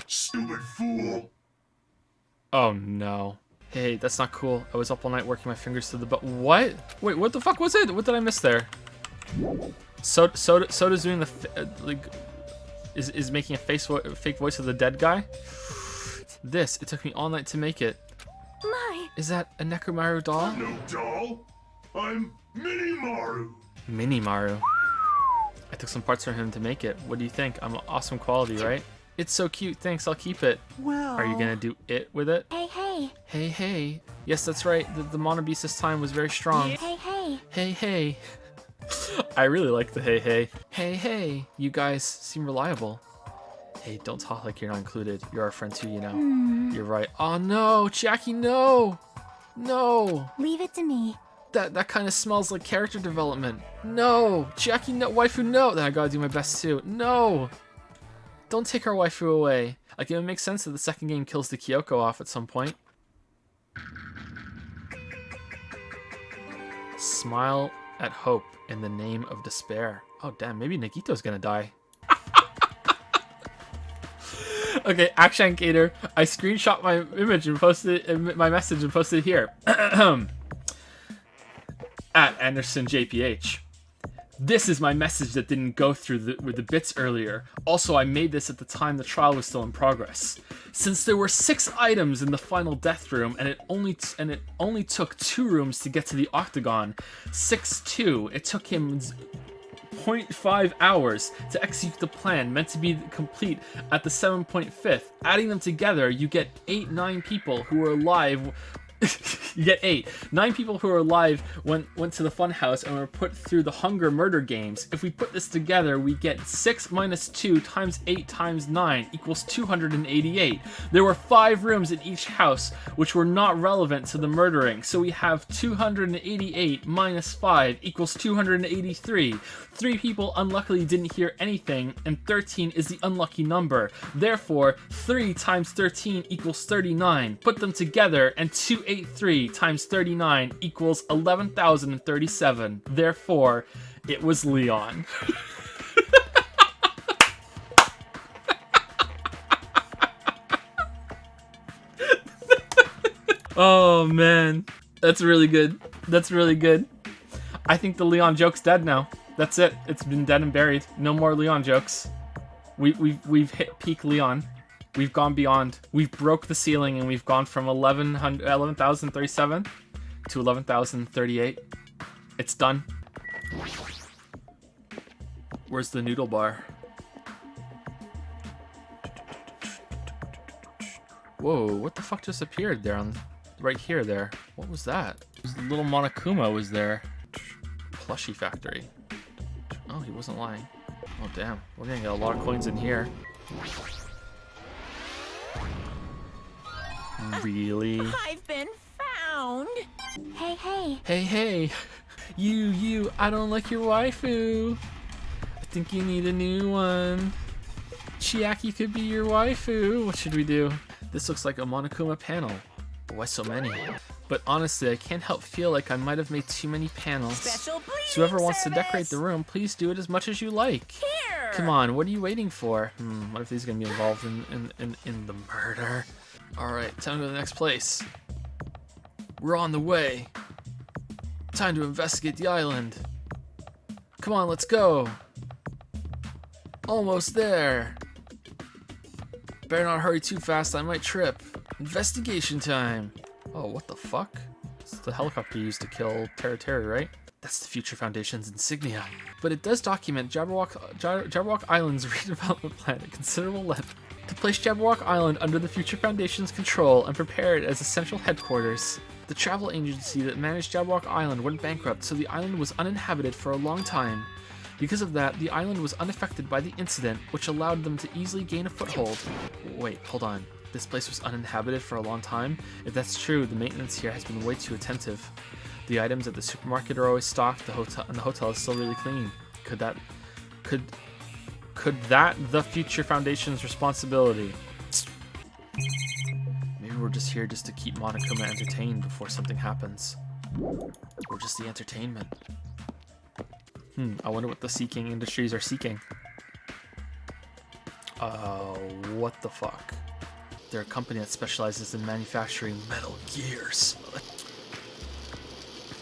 Stupid fool. Oh no. Hey, that's not cool. I was up all night working my fingers to the what? Wait, what the fuck was it? What did I miss there? Soda's doing the is making a fake voice of the dead guy. It took me all night to make it. My. Is that a Nekomaru doll? No doll. I'm Mini-Maru. Mini-Maru. I took some parts from him to make it. What do you think? I'm awesome quality, right? It's so cute. Thanks, I'll keep it. Well. Are you gonna do it with it? Hey, hey. Hey, hey. Yes, that's right. The Mono Beast this time was very strong. Hey, hey. Hey, hey. I really like the hey, hey. Hey, hey. You guys seem reliable. Hey, don't talk like you're not included. You're our friend too, you know. You're right. Oh no, Jackie, no. No. Leave it to me. That kind of smells like character development. No. Jackie, no. Waifu, no. Then I gotta do my best too. No. Don't take our waifu away. Like, it would make sense that the second game kills the Kyoko off at some point. Smile at hope in the name of despair. Oh, damn. Maybe Nagito's gonna die. Okay, Akshan Gator. I screenshot my image and posted it, my message and posted it here. At Anderson JPH. This is my message that didn't go through with the bits earlier. Also, I made this at the time the trial was still in progress. Since there were 6 items in the final death room, and it only took 2 rooms to get to the octagon, 6-2. It took him 0.5 hours to execute the plan meant to be complete at the 7.5. Adding them together, you get 9 people who were alive. You get 8. 9 people who are alive went to the funhouse and were put through the hunger murder games. If we put this together, we get 6 minus 2 times 8 times 9 equals 288. There were 5 rooms in each house which were not relevant to the murdering, so we have 288 minus 5 equals 283. 3 people unluckily didn't hear anything, and 13 is the unlucky number. Therefore, 3 times 13 equals 39. Put them together, and 283 times 39 equals 11,037. Therefore, it was Leon. Oh man, that's really good. That's really good. I think the Leon joke's dead now. That's it. It's been dead and buried. No more Leon jokes. We've hit peak Leon. We've gone beyond. We've broke the ceiling and we've gone from 11,037 to 11,038. It's done. Where's the noodle bar? Whoa, what the fuck just appeared there on right here there? What was that? Little Monokuma was there. Plushie factory. Oh, he wasn't lying. Oh damn, we're gonna get a lot of coins in here. Really? I've been found. Hey, hey. Hey, hey. You, I don't like your waifu. I think you need a new one. Chiaki could be your waifu. What should we do? This looks like a Monokuma panel. But why so many? But honestly, I can't help feel like I might have made too many panels. Special So whoever wants to decorate the room, please do it as much as you like. Here. Come on, what are you waiting for? What if he's gonna be involved in the murder? Alright, time to go to the next place. We're on the way. Time to investigate the island. Come on, let's go. Almost there. Better not hurry too fast, I might trip. Investigation time. Oh, what the fuck? It's the helicopter used to kill Terry, right? That's the Future Foundation's insignia. But it does document Jabberwock Island's redevelopment plan at considerable length. To place Jabberwock Island under the Future Foundation's control and prepare it as essential headquarters. The travel agency that managed Jabberwock Island went bankrupt, so the island was uninhabited for a long time. Because of that, the island was unaffected by the incident, which allowed them to easily gain a foothold. Wait, hold on. This place was uninhabited for a long time? If that's true, the maintenance here has been way too attentive. The items at the supermarket are always stocked, the hotel is still really clean. Could that the Future Foundation's responsibility? Maybe we're just here just to keep Monokuma entertained before something happens. Or just the entertainment. I wonder what the seeking industries are seeking. What the fuck? They're a company that specializes in manufacturing Metal Gears.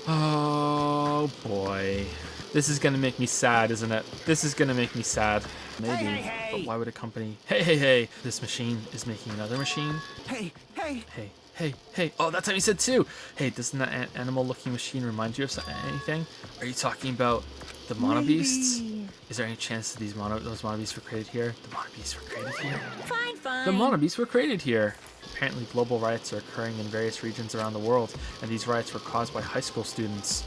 Oh boy. This is gonna make me sad, isn't it? This is gonna make me sad. Maybe. Hey. But why would a company... Hey. This machine is making another machine? Hey. Hey. Oh, that's how you said two. Hey, doesn't that animal-looking machine remind you of anything? Are you talking about the mono beasts? Is there any chance that those mono beasts were created here? The mono beasts were created here? Fine. The mono beasts were created here. Apparently, global riots are occurring in various regions around the world, and these riots were caused by high school students.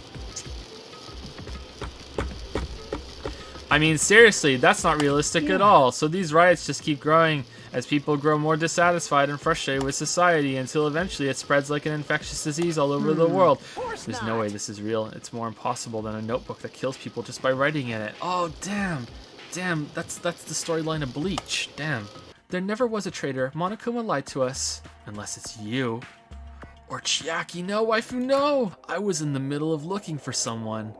I mean, seriously, that's not realistic at all. So these riots just keep growing as people grow more dissatisfied and frustrated with society until eventually it spreads like an infectious disease all over the world. There's no way this is real. It's more impossible than a notebook that kills people just by writing in it. Oh, damn, that's the storyline of Bleach. Damn. There never was a traitor. Monokuma lied to us. Unless it's you. Or Chiaki. No, waifu, no. I was in the middle of looking for someone.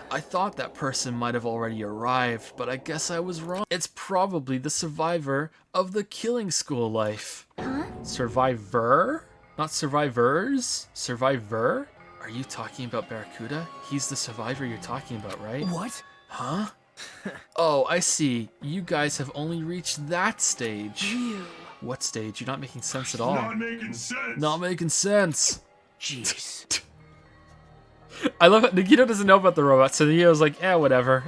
I thought that person might have already arrived, but I guess I was wrong. It's probably the survivor of the killing school life. Huh? Survivor? Not survivors? Survivor? Are you talking about Barracuda? He's the survivor you're talking about, right? What? Huh? Oh, I see. You guys have only reached that stage. Ew. What stage? You're not making sense at all. Not making sense. Not making sense. Jeez. I love it. Nagito doesn't know about the robot, so Nagito's like, whatever.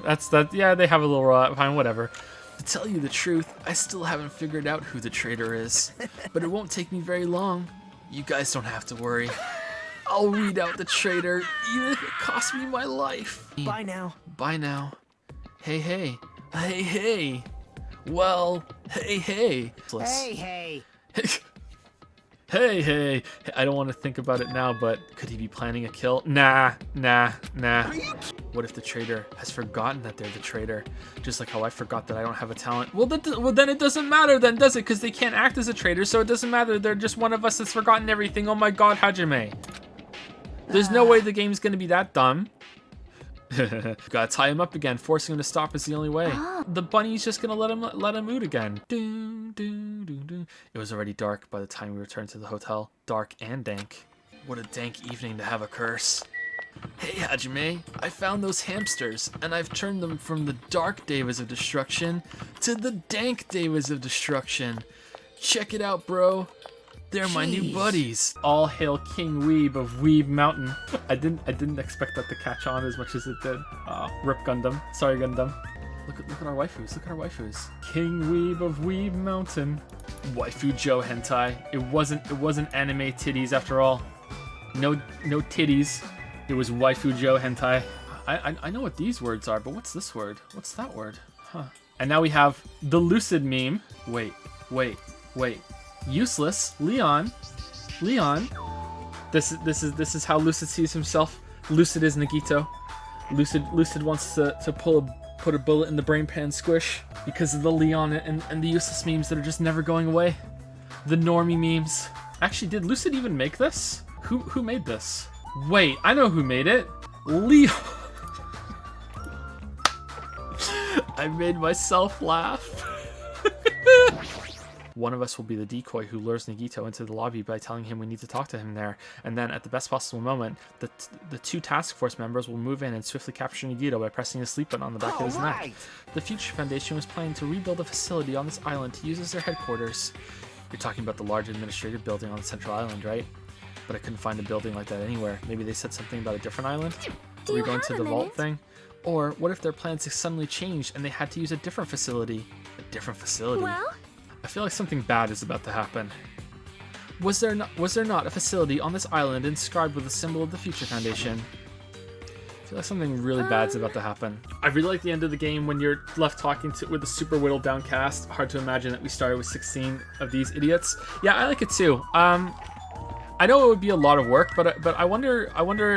Yeah, they have a little robot. Fine, whatever. To tell you the truth, I still haven't figured out who the traitor is. But it won't take me very long. You guys don't have to worry. I'll weed out the traitor, even if it costs me my life. Bye now. Bye now. Hey. Well, hey. Hey. Hey. I don't want to think about it now, but could he be planning a kill? Nah. What if the traitor has forgotten that they're the traitor? Just like how I forgot that I don't have a talent. Well, then it doesn't matter then, does it? Because they can't act as a traitor, so it doesn't matter. They're just one of us that's forgotten everything. Oh my god, Hajime. There's no way the game's going to be that dumb. Gotta tie him up again. Forcing him to stop is the only way. The bunny's just gonna let him out again. It was already dark by the time we returned to the hotel. Dark and dank. What a dank evening to have a curse. Hey Hajime, I found those hamsters, and I've turned them from the dark devas of destruction to the dank devas of destruction. Check it out, bro. They're my new buddies. All hail King Weeb of Weeb Mountain. I didn't expect that to catch on as much as it did. Rip Gundam. Sorry, Gundam. Look at our waifus. King Weeb of Weeb Mountain. Waifu Joe hentai. It wasn't anime titties after all. No titties. It was Waifu Joe hentai. I know what these words are, but what's this word? What's that word? Huh. And now we have the Lucid meme. Wait. Useless. Leon. This is how Lucid sees himself. Lucid is Nagito. Lucid wants to put a bullet in the brain pan squish because of the Leon and the useless memes that are just never going away. The normie memes. Actually, did Lucid even make this? Who made this? Wait, I know who made it. Leon. I made myself laugh. One of us will be the decoy who lures Nagito into the lobby by telling him we need to talk to him there. And then, at the best possible moment, the two task force members will move in and swiftly capture Nagito by pressing the sleep button on the back of his neck. The Future Foundation was planning to rebuild a facility on this island to use as their headquarters. You're talking about the large administrative building on the central island, right? But I couldn't find a building like that anywhere. Maybe they said something about a different island? Are we going to the vault thing? Or what if their plans suddenly changed and they had to use a different facility? A different facility? Well? I feel like something bad is about to happen. Was there not a facility on this island inscribed with the symbol of the Future Foundation? I feel like something really bad's about to happen. I really like the end of the game when you're left talking with a super whittled down cast. Hard to imagine that we started with 16 of these idiots. Yeah, I like it too. I know it would be a lot of work, but I wonder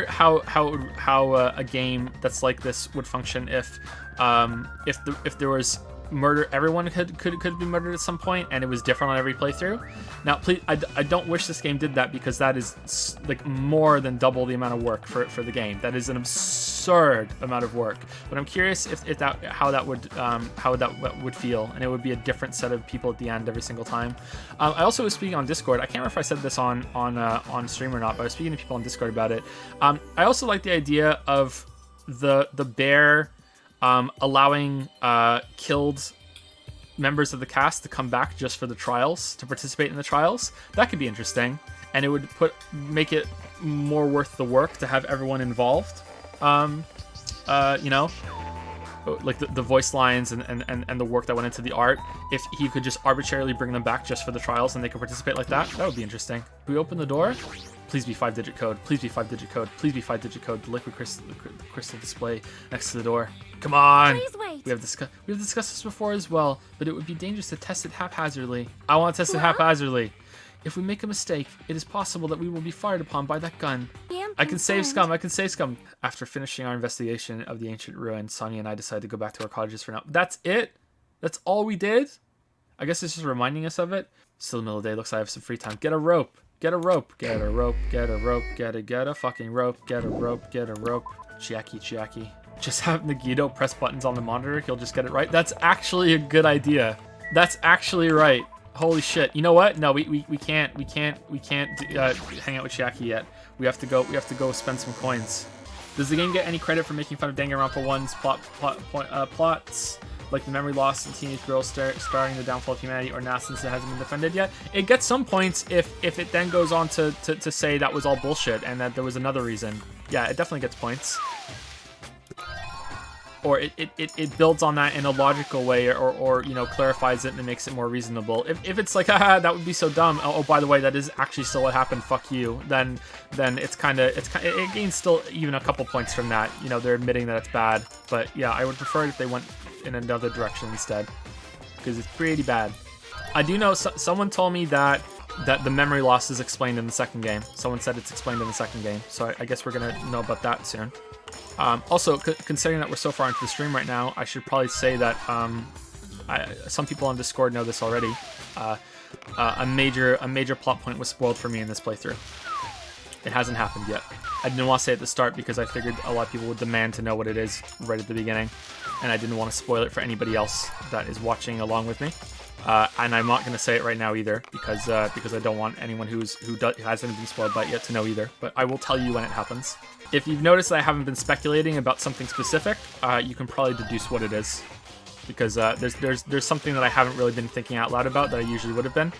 how a game that's like this would function if there was murder. Everyone could be murdered at some point, and it was different on every playthrough. Now, please, I don't wish this game did that because that is like more than double the amount of work for the game. That is an absurd absurd amount of work. But I'm curious how that would feel, and it would be a different set of people at the end every single time. I also was speaking on Discord. I can't remember if I said this on stream or not, but I was speaking to people on Discord about it. I also like the idea of the bear allowing killed members of the cast to come back just for the trials, to participate in the trials. That could be interesting, and it would make it more worth the work to have everyone involved. You know, like the voice lines and the work that went into the art. If he could just arbitrarily bring them back just for the trials and they could participate like that, that would be interesting. Can we open the door? Please be 5-digit code. Please be 5-digit code. Please be 5-digit code. The liquid crystal display next to the door. Come on. Please wait. We have discussed this before as well, but it would be dangerous to test it haphazardly. I want to test it haphazardly. If we make a mistake, it is possible that we will be fired upon by that gun. I can save scum. I can save scum. After finishing our investigation of the ancient ruin, Sonia and I decided to go back to our cottages for now. That's it? That's all we did? I guess it's just reminding us of it. Still the middle of the day. Looks like I have some free time. Get a rope. Get a rope. Get a rope. Get a rope. Get a fucking rope. Get a rope. Get a rope. Chiaki. Just have Nagito press buttons on the monitor. He'll just get it right. That's actually a good idea. That's actually right. Holy shit. You know what? No, we can't hang out with Chiaki yet. We have to go spend some coins. Does the game get any credit for making fun of Danganronpa 1's plots? Like the memory loss and teenage girls starring the downfall of humanity, or now since it hasn't been defended yet? It gets some points if it then goes on to say that was all bullshit and that there was another reason. Yeah, it definitely gets points. Or it builds on that in a logical way, or you know, clarifies it and it makes it more reasonable. If it's like, haha, that would be so dumb. Oh, by the way, that is actually still what happened. Fuck you. Then it gains still even a couple points from that. You know, they're admitting that it's bad. But yeah, I would prefer it if they went in another direction instead, because it's pretty bad. I do know someone told me that the memory loss is explained in the second game. Someone said it's explained in the second game, so I guess we're gonna know about that soon. Also, considering that we're so far into the stream right now, I should probably say that some people on Discord know this already. A major plot point was spoiled for me in this playthrough. It hasn't happened yet. I didn't want to say it at the start because I figured a lot of people would demand to know what it is right at the beginning, and I didn't want to spoil it for anybody else that is watching along with me. And I'm not going to say it right now either, because I don't want anyone who hasn't been spoiled by it yet to know either. But I will tell you when it happens. If you've noticed that I haven't been speculating about something specific, you can probably deduce what it is, because there's something that I haven't really been thinking out loud about that I usually would have been,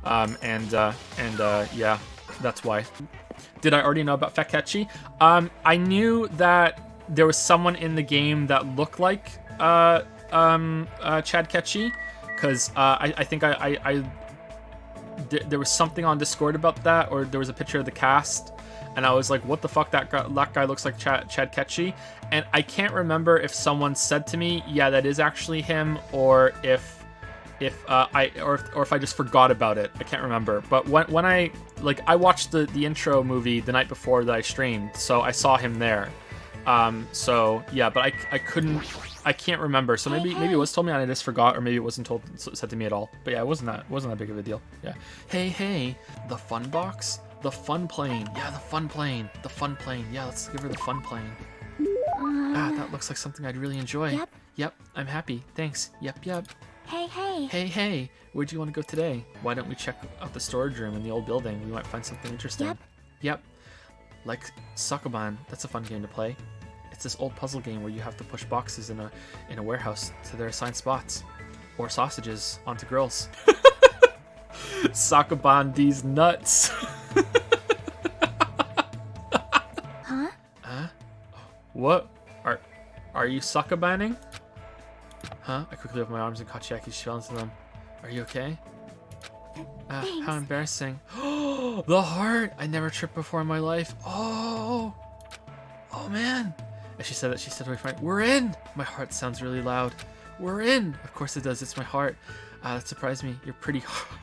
yeah, that's why. Did I already know about Fekechi? I knew that there was someone in the game that looked like Chad Ketchi, because I think there was something on Discord about that, or there was a picture of the cast, and I was like, what the fuck, that guy looks like Chad Ketchi. And I can't remember if someone said to me, yeah, that is actually him, or if I just forgot about it. I can't remember. But when I watched the intro movie the night before that I streamed, so I saw him there. So yeah, but I can't remember. So maybe it was told me and I just forgot, or maybe it wasn't said to me at all. But yeah, it wasn't that big of a deal. Yeah. Hey, the fun box, the fun plane. Yeah, the fun plane. Yeah, let's give her the fun plane. That looks like something I'd really enjoy. Yep, I'm happy. Thanks. Yep. Hey, where do you want to go today? Why don't we check out the storage room in the old building? We might find something interesting. Yep. Like Sakuban, that's a fun game to play. It's this old puzzle game where you have to push boxes in a warehouse to their assigned spots, or sausages onto grills. Sakuban, these nuts. Huh? What? Are you Sakubaning? Huh? I quickly opened my arms and caught Chiaki's shell into them. Are you okay? How embarrassing. The heart! I never tripped before in my life. Oh man. And she said to my friend, we're in! My heart sounds really loud. We're in! Of course it does, it's my heart. That surprised me. You're pretty hard.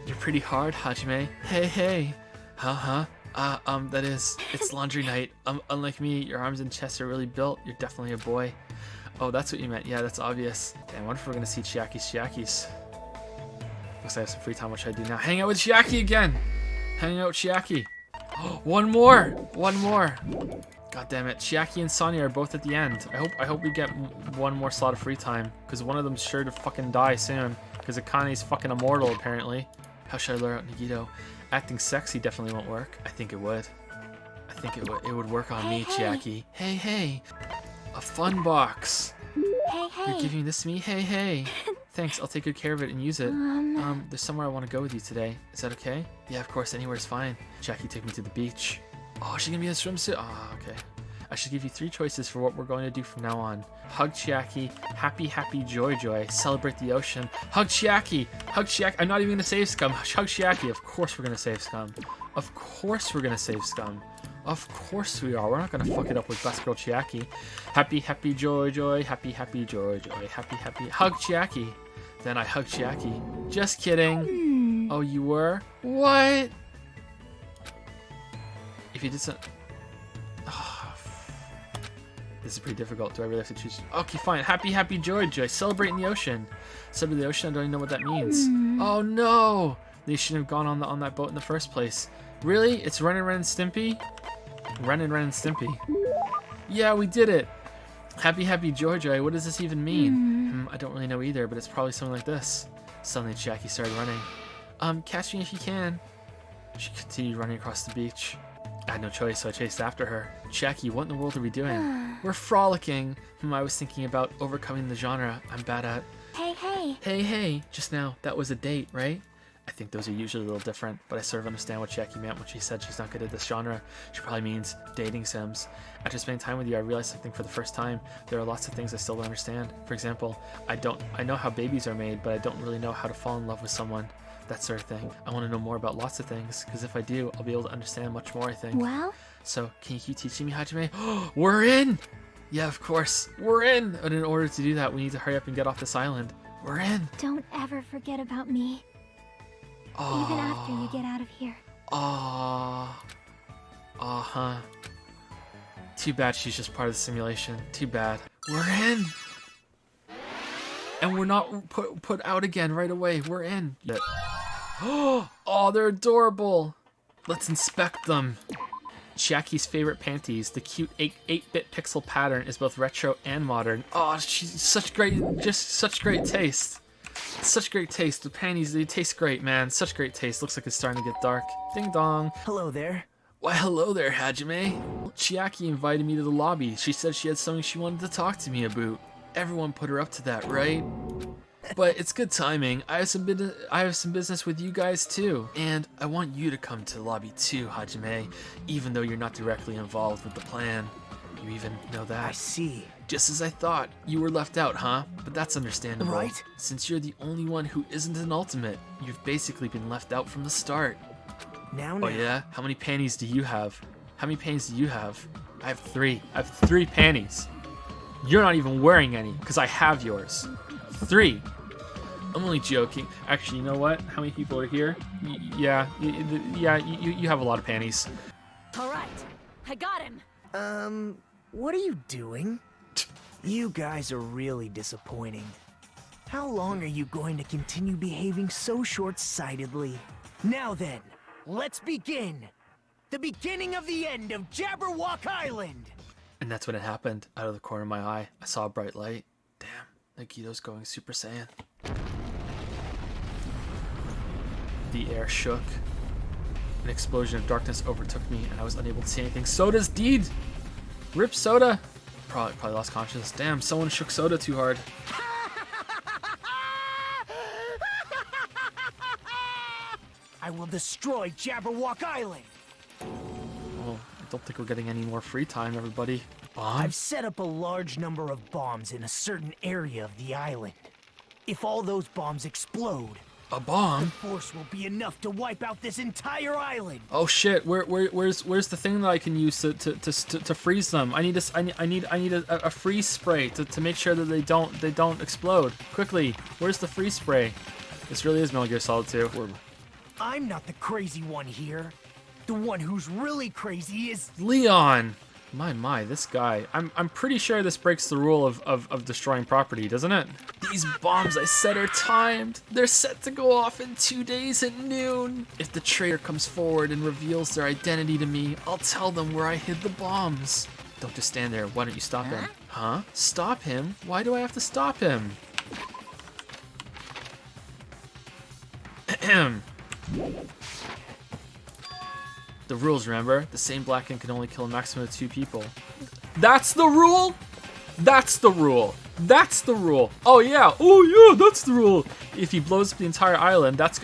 You're pretty hard, Hajime. Hey. That is, it's laundry night. Unlike me, your arms and chest are really built. You're definitely a boy. Oh, that's what you meant. Yeah, that's obvious. Damn, I wonder if we're gonna see Chiaki's. Looks like I have some free time. What should I do now? Hang out with Chiaki again! Hang out with Chiaki. One more! One more! God damn it. Chiaki and Sonya are both at the end. I hope we get one more slot of free time. Because one of them's sure to fucking die soon. Because Akane's fucking immortal, apparently. How should I lure out Nagito? Acting sexy definitely won't work. I think it would. I think it would work on me, Chiaki. Hey, hey! A fun box! Hey, hey. You're giving this to me? Hey, hey! Thanks, I'll take good care of it and use it. There's somewhere I want to go with you today. Is that okay? Yeah, of course, anywhere's fine. Chiaki took me to the beach. Oh, she's gonna be in a swimsuit? Oh, okay. I should give you 3 choices for what we're going to do from now on. Hug Chiaki, happy, happy, joy, joy, celebrate the ocean. Hug Chiaki, hug Chiaki. I'm not even gonna save Scum. Hug Chiaki. Of course we're gonna save Scum. Of course we're gonna save Scum. Of course we are. We're not gonna fuck it up with best girl Chiaki. Happy, happy, joy, joy, happy, happy, joy, joy, happy, happy. Hug Chiaki. Then I hug Chiaki. Just kidding. Oh, you were? What? If you did some... Oh, this is pretty difficult. Do I really have to choose? Okay, fine. Happy, happy, joy, joy. Celebrate in the ocean. Celebrate the ocean? I don't even know what that means. Oh, no. They shouldn't have gone on that boat in the first place. Really? It's Ren and Stimpy? Ren and Stimpy. Yeah, we did it. Happy, happy, joy, joy. What does this even mean? I don't really know either, but it's probably something like this. Suddenly, Chiaki started running. Catch me if you can. She continued running across the beach. I had no choice, so I chased after her. Chiaki, what in the world are we doing? We're frolicking. I was thinking about overcoming the genre I'm bad at. Hey, hey. Hey, hey. Just now, that was a date, right? I think those are usually a little different, but I sort of understand what Chiaki meant when she said she's not good at this genre. She probably means dating sims. After spending time with you, I realized something for the first time. There are lots of things I still don't understand. For example, I know how babies are made, but I don't really know how to fall in love with someone. That sort of thing. I want to know more about lots of things, because if I do, I'll be able to understand much more, I think. Well? So, can you keep teaching me, Hajime? We're in! Yeah, of course. We're in! But in order to do that, we need to hurry up and get off this island. We're in! Don't ever forget about me. Aww. Even after you get out of here. Aww. Uh-huh. Too bad she's just part of the simulation. Too bad. We're in! And we're not put out again right away. We're in. Oh, they're adorable. Let's inspect them. Chiaki's favorite panties. The cute 8-bit pixel pattern is both retro and modern. Oh, she's such great taste. Such great taste. The panties, they taste great, man. Such great taste. Looks like it's starting to get dark. Ding dong. Hello there. Why, hello there, Hajime. Chiaki invited me to the lobby. She said she had something she wanted to talk to me about. Everyone put her up to that, right? But it's good timing. I have some business with you guys too. And I want you to come to the lobby too, Hajime, even though you're not directly involved with the plan. You even know that. I see. Just as I thought. You were left out, huh? But that's understandable. Right. Since you're the only one who isn't an ultimate, you've basically been left out from the start. Now. Oh yeah? How many panties do you have? How many panties do you have? I have 3. I have 3 panties. You're not even wearing any, because I have yours. 3. I'm only joking. Actually, you know what? How many people are here? You have a lot of panties. All right, I got him. What are you doing? You guys are really disappointing. How long are you going to continue behaving so short-sightedly? Now then, let's begin. The beginning of the end of Jabberwock Island. And that's when it happened. Out of the corner of my eye, I saw a bright light. Damn, Nagito's going Super Saiyan. The air shook. An explosion of darkness overtook me, and I was unable to see anything. Soda's deed! Rip Soda! Probably lost consciousness. Damn, someone shook Soda too hard. I will destroy Jabberwock Island. Well, I don't think we're getting any more free time, everybody. Bomb? I've set up a large number of bombs in a certain area of the island. If all those bombs explode, A bomb? the force will be enough to wipe out this entire island. Oh shit! Where's the thing that I can use to freeze them? I need a freeze spray to make sure that they don't explode quickly. Where's the freeze spray? This really is Metal Gear Solid 2. I'm not the crazy one here. The one who's really crazy is... Leon. My, this guy. I'm pretty sure this breaks the rule of destroying property, doesn't it? These bombs I set are timed. They're set to go off in 2 days at noon. If the traitor comes forward and reveals their identity to me, I'll tell them where I hid the bombs. Don't just stand there. Why don't you stop him? Huh? Stop him? Why do I have to stop him? The rules, remember? The same black ink can only kill a maximum of 2 people. That's the rule? That's the rule. That's the rule. Oh yeah. Oh yeah, that's the rule. If he blows up the entire island, that's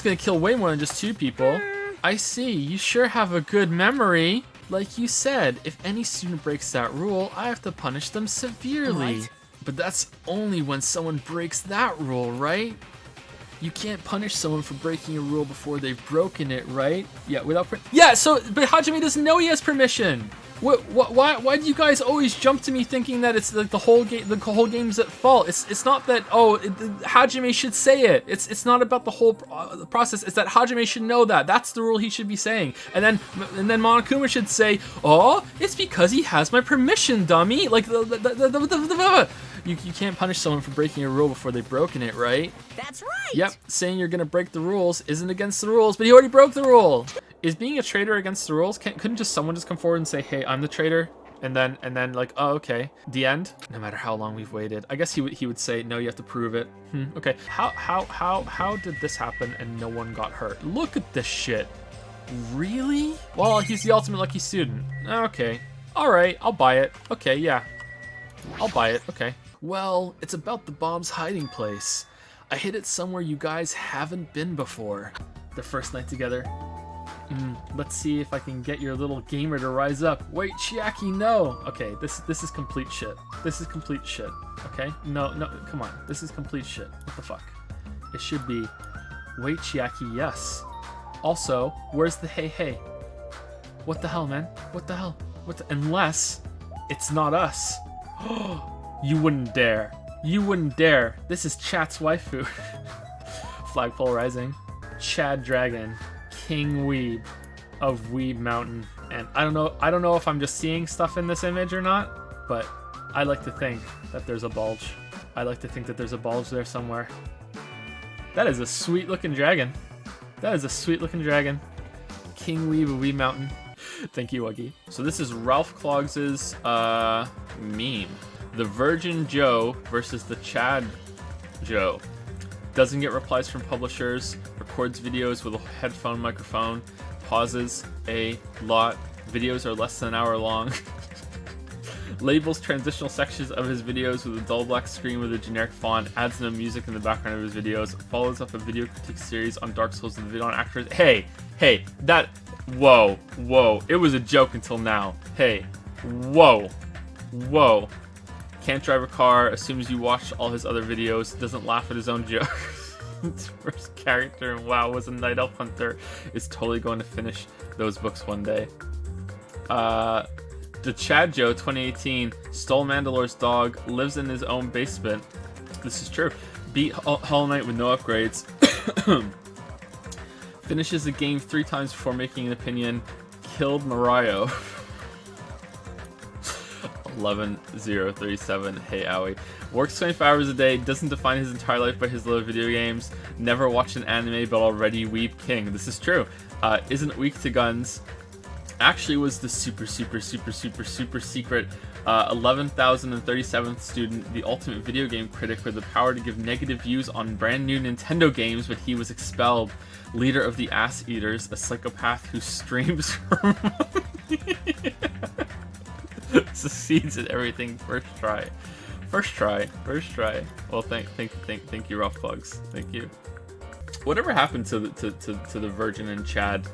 gonna kill way more than just 2 people. I see. You sure have a good memory. Like you said, if any student breaks that rule, I have to punish them severely. What? But that's only when someone breaks that rule, right? You can't punish someone for breaking a rule before they've broken it, right? Yeah, without yeah, so, but Hajime doesn't know he has permission. Why do you guys always jump to me thinking that it's like the whole game's at fault? It's not that, Hajime should say it. It's not about the whole process. It's that Hajime should know that. That's the rule he should be saying. And then Monokuma should say, oh, it's because he has my permission, dummy. Like, you can't punish someone for breaking a rule before they've broken it, right? That's right. Yep, saying you're gonna break the rules isn't against the rules, but he already broke the rule. Is being a traitor against the rules? Couldn't just someone just come forward and say, hey, I'm the traitor? And then like, oh, okay. The end? No matter how long we've waited. I guess he would say, no, you have to prove it. Okay. How did this happen and no one got hurt? Look at this shit. Really? Well, he's the ultimate lucky student. Okay. Alright, I'll buy it. Okay, yeah. I'll buy it. Okay. Well, it's about the bomb's hiding place. I hid it somewhere you guys haven't been before. The first night together. Let's see if I can get your little gamer to rise up. Wait, Chiaki, no. Okay, this is complete shit. This is complete shit. Okay? No, come on. This is complete shit. What the fuck? It should be, wait, Chiaki, yes. Also, where's the hey? What the hell, man? What the hell? Unless it's not us. You wouldn't dare. You wouldn't dare. This is Chat's waifu. Flagpole Rising. Chad Dragon. King Weeb of Weeb Mountain. And I don't know if I'm just seeing stuff in this image or not, but I like to think that there's a bulge. I like to think that there's a bulge there somewhere. That is a sweet looking dragon. That is a sweet looking dragon. King Weeb of Weeb Mountain. Thank you, Wuggy. So this is Ralph Clogs's meme. The Virgin Joe versus the Chad Joe. Doesn't get replies from publishers, records videos with a headphone microphone, pauses a lot, videos are less than an hour long, labels transitional sections of his videos with a dull black screen with a generic font, adds no music in the background of his videos, follows up a video critique series on Dark Souls with video on actors. Hey, that, whoa, it was a joke until now. Hey, whoa. Can't drive a car, assumes you watched all his other videos, doesn't laugh at his own jokes. His first character in WoW was a Night Elf Hunter, is totally going to finish those books one day. The Chad Joe 2018 stole Mandalore's dog, lives in his own basement. This is true. Beat Hollow Knight with no upgrades. Finishes the game 3 times before making an opinion. Killed Mario. 11037. Hey Owie. Works 25 hours a day, doesn't define his entire life by his love of video games, never watched an anime but already weep king. This is true. Isn't weak to guns. Actually was the super secret 11,037th student, the ultimate video game critic with the power to give negative views on brand new Nintendo games, but he was expelled. Leader of the Ass Eaters, a psychopath who streams for money. Succeeds at everything first try. Well, thank you, Rough Plugs. Thank you. Whatever happened to the Virgin and Chad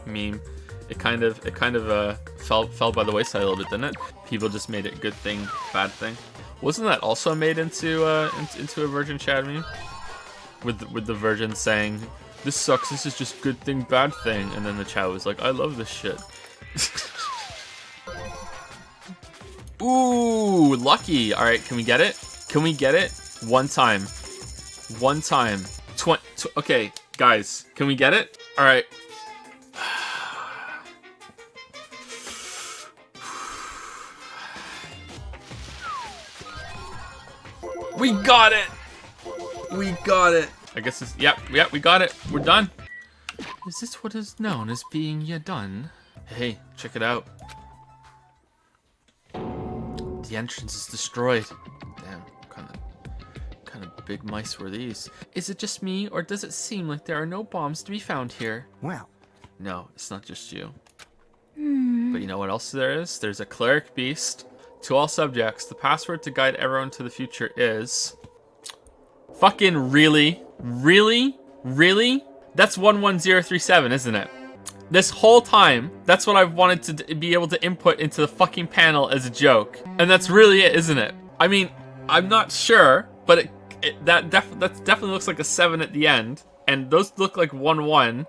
meme? It kind of fell by the wayside a little bit, didn't it? People just made it good thing, bad thing. Wasn't that also made into a Virgin Chad meme? With the Virgin saying, "This sucks. This is just good thing, bad thing," and then the Chad was like, "I love this shit." Ooh, lucky. All right, can we get it? One time. Okay, guys, can we get it? All right. We got it! We got it! I guess it's... Yep, we got it. We're done. Is this what is known as being done? Hey, check it out. The entrance is destroyed. Damn, kind of big mice were these. Is it just me, or does it seem like there are no bombs to be found here? Well, no, it's not just you. But you know what else there is? There's a cleric beast. To all subjects, the password to guide everyone to the future is... Fucking really? Really? Really? That's 11037, isn't it? This whole time, that's what I've wanted to be able to input into the fucking panel as a joke. And that's really it, isn't it? I mean, I'm not sure, but that definitely looks like a 7 at the end. And those look like 1-1.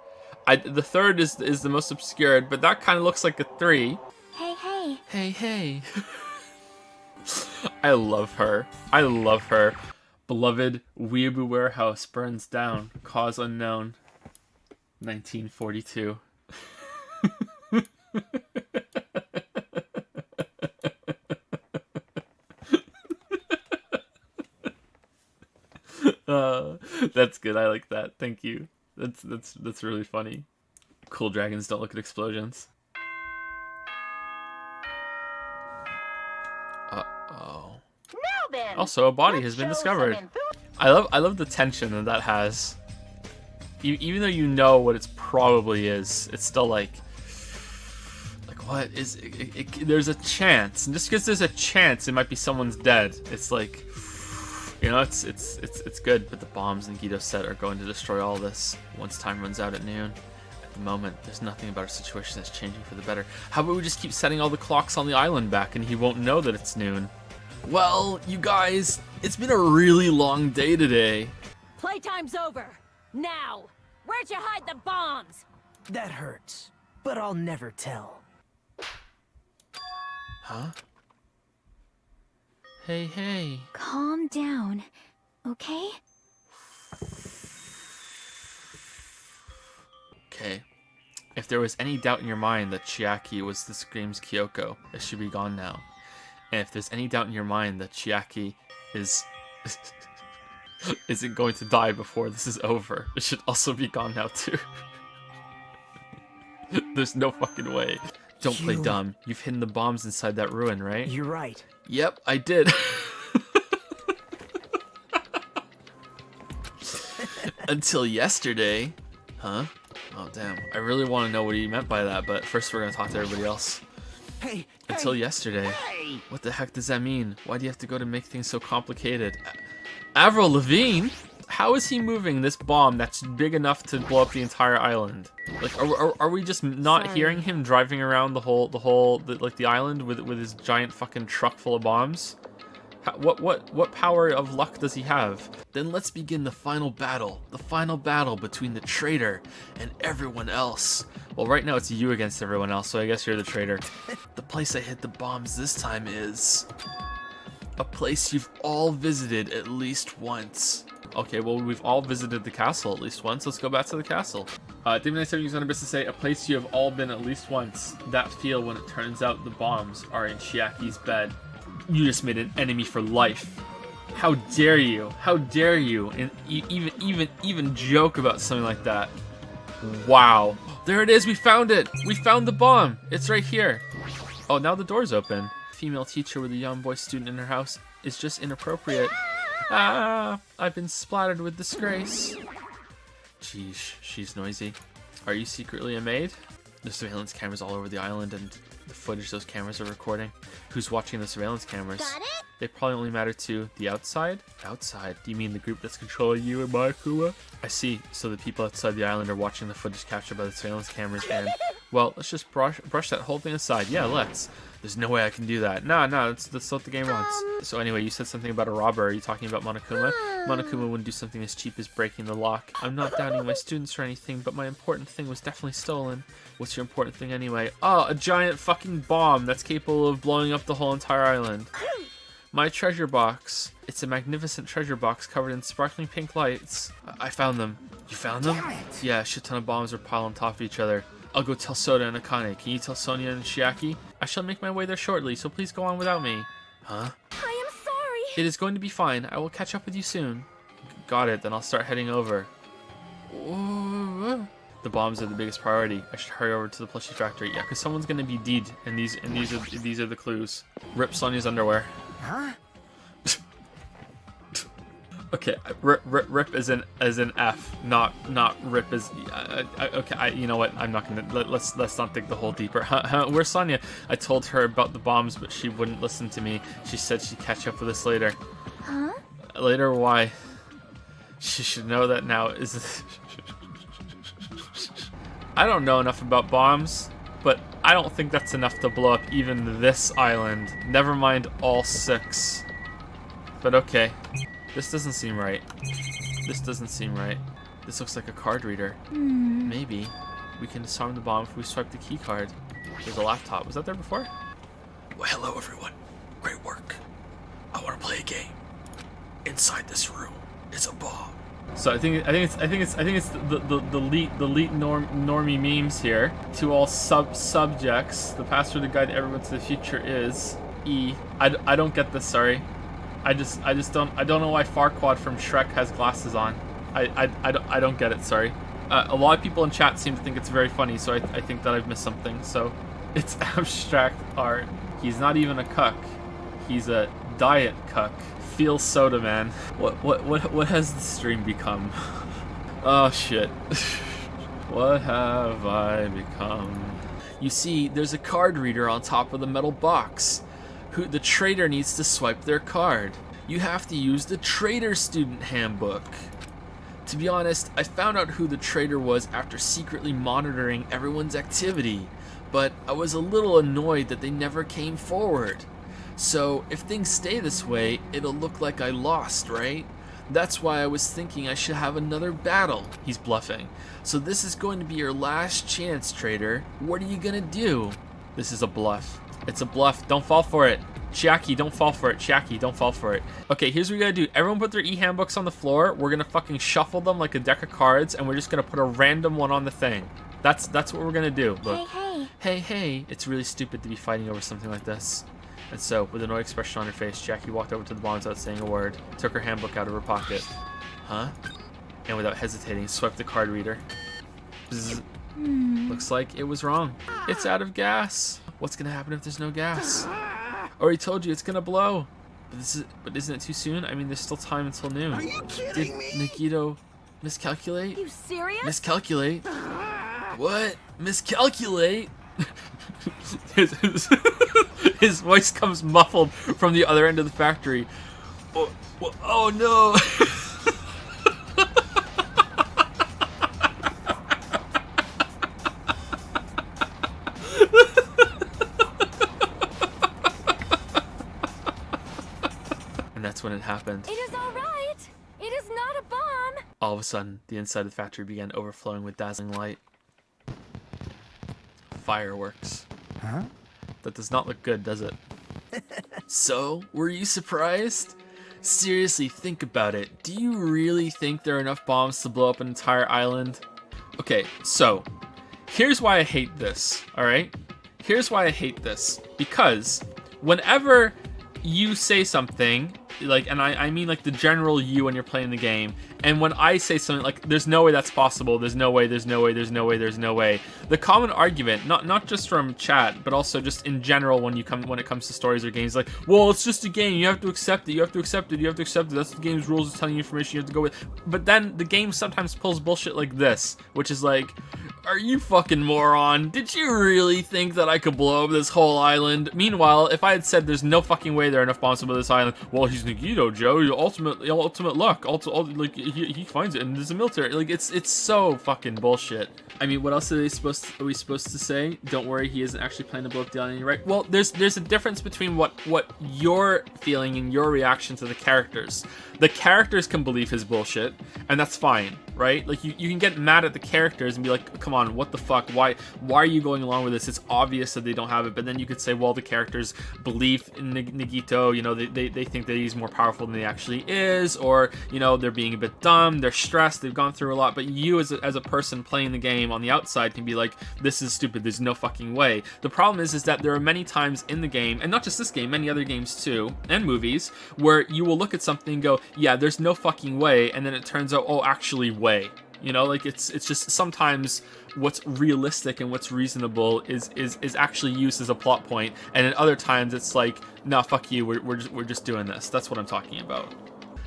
The third is the most obscured, but that kind of looks like a 3. Hey, hey. Hey, hey. I love her. I love her. Beloved Weeaboo warehouse burns down. Cause unknown. 1942. That's good. I like that. Thank you. That's really funny. Cool dragons don't look at explosions. Uh-oh. Now then. Also, a body has been discovered. I love the tension that has. Even though you know what it probably is, it's still like what is it? There's a chance, and just because there's a chance, it might be someone's dead. It's like, you know, it's good. But the bombs and Guido's set are going to destroy all this once time runs out at noon. At the moment, there's nothing about our situation that's changing for the better. How about we just keep setting all the clocks on the island back, and he won't know that it's noon. Well, you guys, it's been a really long day today. Playtime's over. Now, where'd you hide the bombs? that hurts, but I'll never tell. Huh? Hey, hey. Calm down, okay? Okay. If there was any doubt in your mind that Chiaki was the Scream's Kyoko, it should be gone now. And if there's any doubt in your mind that Chiaki isn't going to die before this is over, it should also be gone now too. There's no fucking way. Don't play dumb. You've hidden the bombs inside that ruin, right? You're right. Yep, I did. Until yesterday. Huh? Oh, damn. I really want to know what he meant by that, but first we're going to talk to everybody else. Hey, Until yesterday. Hey! What the heck does that mean? Why do you have to go to make things so complicated? Avril Lavigne? How is he moving this bomb that's big enough to blow up the entire island? Like, are we just not hearing him driving around the island with his giant fucking truck full of bombs? What power of luck does he have? Then let's begin the final battle. The final battle between the traitor and everyone else. Well, right now it's you against everyone else, so I guess you're the traitor. The place I hid the bombs this time is a place you've all visited at least once. Okay, well, we've all visited the castle at least once. Let's go back to the castle. David97 used on a bit to say, a place you have all been at least once. That feel when it turns out the bombs are in Chiaki's bed. You just made an enemy for life. How dare you? How dare you? And even joke about something like that. Wow. There it is. We found it. We found the bomb. It's right here. Oh, now the door's open. Female teacher with a young boy student in her house is just inappropriate. Ah, I've been splattered with disgrace. Jeez, she's noisy. Are you secretly a maid? There's surveillance cameras all over the island, and the footage those cameras are recording. Who's watching the surveillance cameras? Got it? They probably only matter to the outside? Outside? Do you mean the group that's controlling you and Makuma? I see. So the people outside the island are watching the footage captured by the surveillance cameras and... Well, let's just brush that whole thing aside. Yeah, let's. There's no way I can do that. No, that's what the game wants. So anyway, you said something about a robber. Are you talking about Monokuma? Monokuma wouldn't do something as cheap as breaking the lock. I'm not doubting my students or anything, but my important thing was definitely stolen. What's your important thing anyway? Oh, a giant fucking bomb that's capable of blowing up the whole entire island. My treasure box. It's a magnificent treasure box covered in sparkling pink lights. I found them. You found them? Yeah, a shit ton of bombs are piled on top of each other. I'll go tell Soda and Akane. Can you tell Sonia and Chiaki? I shall make my way there shortly, so please go on without me. Huh? I am sorry. It is going to be fine. I will catch up with you soon. Got it. Then I'll start heading over. The bombs are the biggest priority. I should hurry over to the plushie factory. Yeah, because someone's gonna be dead, and these are the clues. Rip Sonya's underwear. Huh? Okay, rip as in F, not rip as. Okay, you know what? I'm not gonna let's not dig the hole deeper. Where's Sonya? I told her about the bombs, but she wouldn't listen to me. She said she'd catch up with us later. Huh? Later? Why? She should know that now. Is I don't know enough about bombs, but I don't think that's enough to blow up even this island. Never mind all 6. But okay. This doesn't seem right. This doesn't seem right. This looks like a card reader. Maybe we can disarm the bomb if we swipe the key card. There's a laptop. Was that there before? Well, hello everyone. Great work. I want to play a game. Inside this room is a bomb. So I think it's the elite normie memes here. To all subjects, the password to guide everyone to the future is E. I don't get this. Sorry. I don't know why Farquaad from Shrek has glasses on. I don't get it. Sorry. A lot of people in chat seem to think it's very funny, so I think that I've missed something. So it's abstract art. He's not even a cuck. He's a diet cuck. Feel soda man. What has the stream become? Oh shit. What have I become? You see, there's a card reader on top of the metal box. The trader needs to swipe their card. You have to use the trader student handbook. To be honest, I found out who the trader was after secretly monitoring everyone's activity, but I was a little annoyed that they never came forward. So, if things stay this way, it'll look like I lost, right? That's why I was thinking I should have another battle. He's bluffing. So this is going to be your last chance, trader. What are you gonna do? This is a bluff. It's a bluff. Don't fall for it. Jackie, don't fall for it. Jackie, don't fall for it. Okay, here's what we gotta do. Everyone put their e-handbooks on the floor. We're gonna fucking shuffle them like a deck of cards, and we're just gonna put a random one on the thing. That's what we're gonna do. Look. Hey. It's really stupid to be fighting over something like this. And so, with an annoyed expression on her face, Jackie walked over to the bombs without saying a word, took her handbook out of her pocket. Huh? And without hesitating, swiped the card reader. Bzz. Looks like it was wrong. It's out of gas. What's gonna happen if there's no gas? Already told you it's gonna blow. But isn't it too soon? I mean, there's still time until noon. Are you kidding me? Did Nagito miscalculate? You serious? Miscalculate? What? Miscalculate? His voice comes muffled from the other end of the factory. Oh no! And that's when it happened. It is all right. It is not a bomb. All of a sudden, the inside of the factory began overflowing with dazzling light. Fireworks. Huh? That does not look good, does it? So, were you surprised? Seriously, think about it. Do you really think there are enough bombs to blow up an entire island? Okay, so, here's why I hate this, alright? Here's why I hate this. Because, whenever you say something, like, and I mean like the general you when you're playing the game, and when I say something like, there's no way that's possible, there's no way, the common argument, not just from chat, but also just in general when it comes to stories or games, like, well, it's just a game, you have to accept it, that's the game's rules, it's telling you information you have to go with. But then the game sometimes pulls bullshit like this, which is like, are you fucking moron? Did you really think that I could blow up this whole island? Meanwhile, if I had said there's no fucking way there are enough bombs to blow this island, well, he's Nagito, Joe, ultimate luck, like, he finds it, and there's a military, like, it's so fucking bullshit. I mean, what else are we supposed to say? Don't worry, he isn't actually planning to blow up the island, right? Well, there's a difference between what you're feeling and your reaction to the characters. The characters can believe his bullshit, and that's fine, right? Like, you can get mad at the characters and be like, come on, what the fuck? Why are you going along with this? It's obvious that they don't have it. But then you could say, well, the characters believe in Nagito, you know, they think that he's more powerful than he actually is, or, you know, they're being a bit dumb, they're stressed, they've gone through a lot. But you as a person playing the game on the outside can be like, this is stupid, there's no fucking way. The problem is that there are many times in the game, and not just this game, many other games too, and movies, where you will look at something and go, yeah, there's no fucking way, and then it turns out, oh, actually way. You know, like it's just sometimes what's realistic and what's reasonable is actually used as a plot point, and at other times it's like, nah, fuck you, we're just doing this. That's what I'm talking about.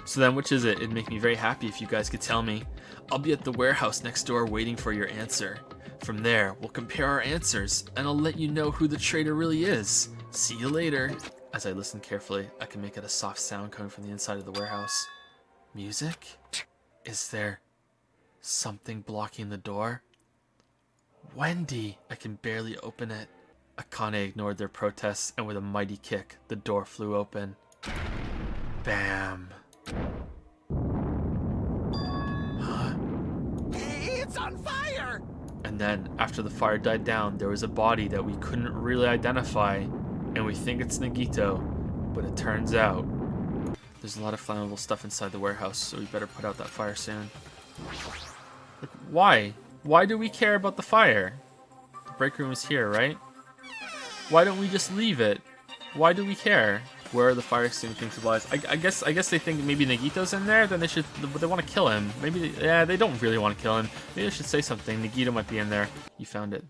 So then, which is it? It'd make me very happy if you guys could tell me. I'll be at the warehouse next door waiting for your answer. From there, we'll compare our answers, and I'll let you know who the traitor really is. See you later. As I listen carefully, I can make out a soft sound coming from the inside of the warehouse. Music? Is there something blocking the door? Wendy! I can barely open it. Akane ignored their protests, and with a mighty kick, the door flew open. Bam. Huh? It's on fire! And then, after the fire died down, there was a body that we couldn't really identify, and we think it's Nagito, but it turns out there's a lot of flammable stuff inside the warehouse, so we better put out that fire soon. Like, why? Why do we care about the fire? The break room is here, right? Why don't we just leave it? Why do we care? Where are the fire extinguishing supplies? I guess they think maybe Nagito's in there. Then they want to kill him. Maybe they don't really want to kill him. Maybe they should say something. Nagito might be in there. You found it.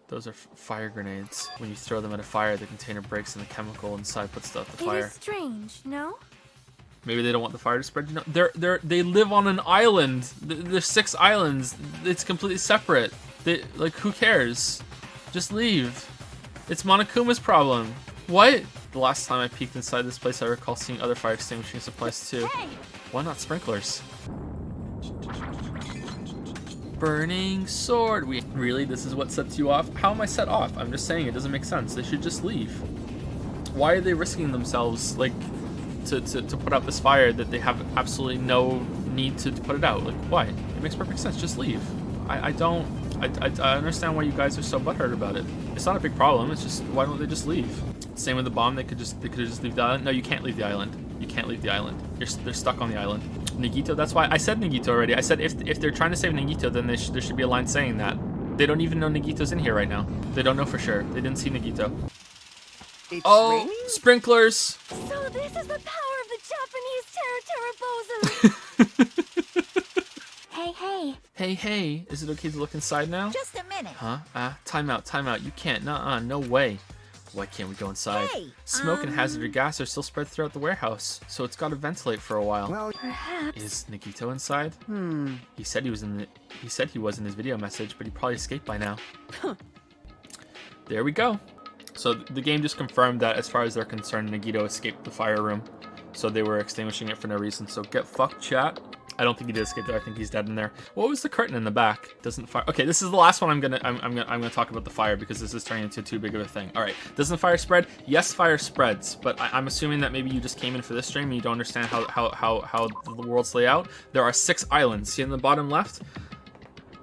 Those are fire grenades. When you throw them at a fire, the container breaks and the chemical inside puts out the fire. It is strange, no? Maybe they don't want the fire to spread. You know, they live on an island. There's 6 islands. It's completely separate. Like, who cares? Just leave. It's Monokuma's problem. What? The last time I peeked inside this place, I recall seeing other fire extinguishing supplies too. Hey! Why not sprinklers? Burning sword. Really? This is what sets you off? How am I set off? I'm just saying, it doesn't make sense. They should just leave. Why are they risking themselves, like, to put out this fire that they have absolutely no need to put it out? Like, why? It makes perfect sense. Just leave. I understand why you guys are so butthurt about it. It's not a big problem. It's just, why don't they just leave? Same with the bomb. They could just leave the island. No, you can't leave the island. You can't leave the island. They're stuck on the island. Nagito. That's why I said Nagito already. I said if they're trying to save Nagito, then there should be a line saying that. They don't even know Nagito's in here right now. They don't know for sure. They didn't see Nagito. It's Oh, raining? sprinklers. So this is the power of the Japanese Terra. Hey. Hey, is it okay to look inside now? Just a minute. Huh? Time out. You can't. Nuh-uh, no way. Why can't we go inside? Hey, Smoke and hazardous gas are still spread throughout the warehouse, so it's got to ventilate for a while. Well, Perhaps. Is Nagito inside? He said he was in his video message, but he probably escaped by now. There we go. So the game just confirmed that as far as they're concerned, Nagito escaped the fire room. So they were extinguishing it for no reason. So get fucked, chat. I don't think he did escape there. I think he's dead in there. What was the curtain in the back? Doesn't fire. Okay, this is the last one I'm gonna talk about the fire because this is turning into too big of a thing. All right, doesn't fire spread? Yes, fire spreads, but I'm assuming that maybe you just came in for this stream and you don't understand how the worlds lay out. There are 6 islands. See in the bottom left?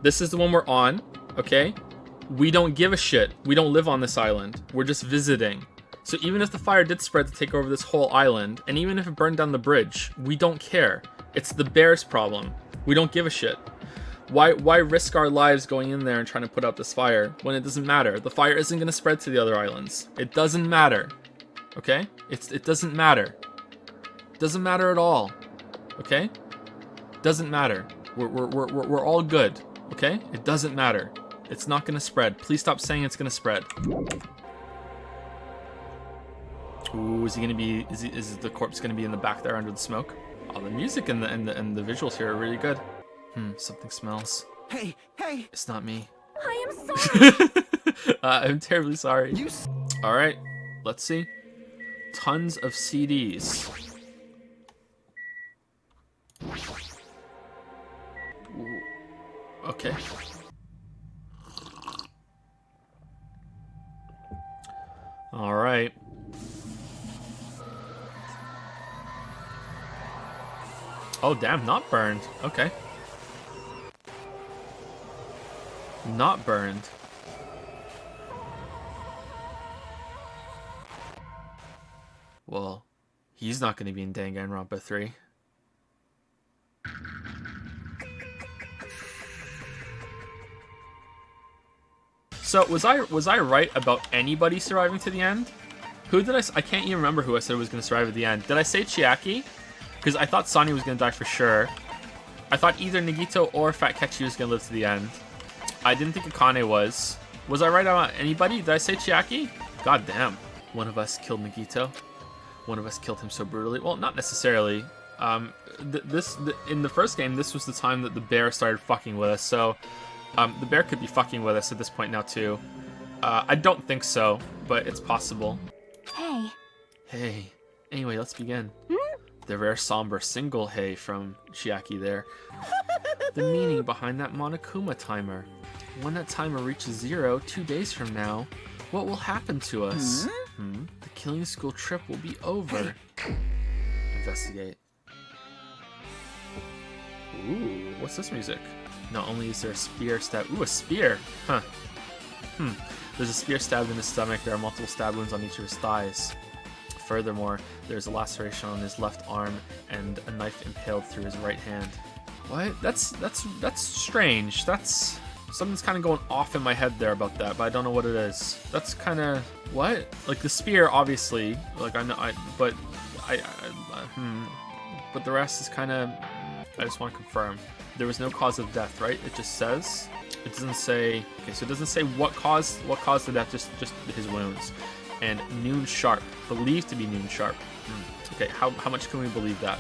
This is the one we're on. Okay, we don't give a shit. We don't live on this island. We're just visiting. So even if the fire did spread to take over this whole island, and even if it burned down the bridge, we don't care. It's the bear's problem. We don't give a shit. Why risk our lives going in there and trying to put out this fire when it doesn't matter? The fire isn't going to spread to the other islands. It doesn't matter. Okay? It doesn't matter. It doesn't matter at all. Okay? Doesn't matter. We're all good. Okay? It doesn't matter. It's not going to spread. Please stop saying it's going to spread. Ooh, is he gonna be? Is the corpse gonna be in the back there under the smoke? Oh, the music and the visuals here are really good. Something smells. hey. It's not me. I am sorry. I'm terribly sorry. All right, let's see. Tons of CDs. Ooh. Okay. All right. Oh, damn, not burned. Okay. Not burned. Well, he's not going to be in Danganronpa 3. So was I right about anybody surviving to the end? Who did I can't even remember who I said was going to survive at the end. Did I say Chiaki? Because I thought Sonny was going to die for sure. I thought either Nagito or Fat Ketchy was going to live to the end. I didn't think Akane was. Was I right about anybody? Did I say Chiaki? God damn. One of us killed Nagito. One of us killed him so brutally. Well, not necessarily. In the first game, this was the time that the bear started fucking with us. So the bear could be fucking with us at this point now too. I don't think so, but it's possible. Hey. Hey. Anyway, let's begin. The rare somber single hey from Chiaki there. The meaning behind that Monokuma timer. When that timer reaches 0 2 days from now, what will happen to us? The killing school trip will be over. Investigate. Ooh, what's this music? Not only is there a spear stab. Ooh, a spear! Huh. There's a spear stabbed in his stomach. There are multiple stab wounds on each of his thighs. Furthermore, there's a laceration on his left arm and a knife impaled through his right hand. What? That's strange. That's something's kind of going off in my head there about that, but I don't know what it is. That's kind of what? Like the spear, obviously. Like I know, but the rest is kind of. I just want to confirm. There was no cause of death, right? It just says. It doesn't say. Okay, so it doesn't say what caused the death. Just his wounds. And noon sharp, believed to be noon sharp. Okay, how much can we believe that?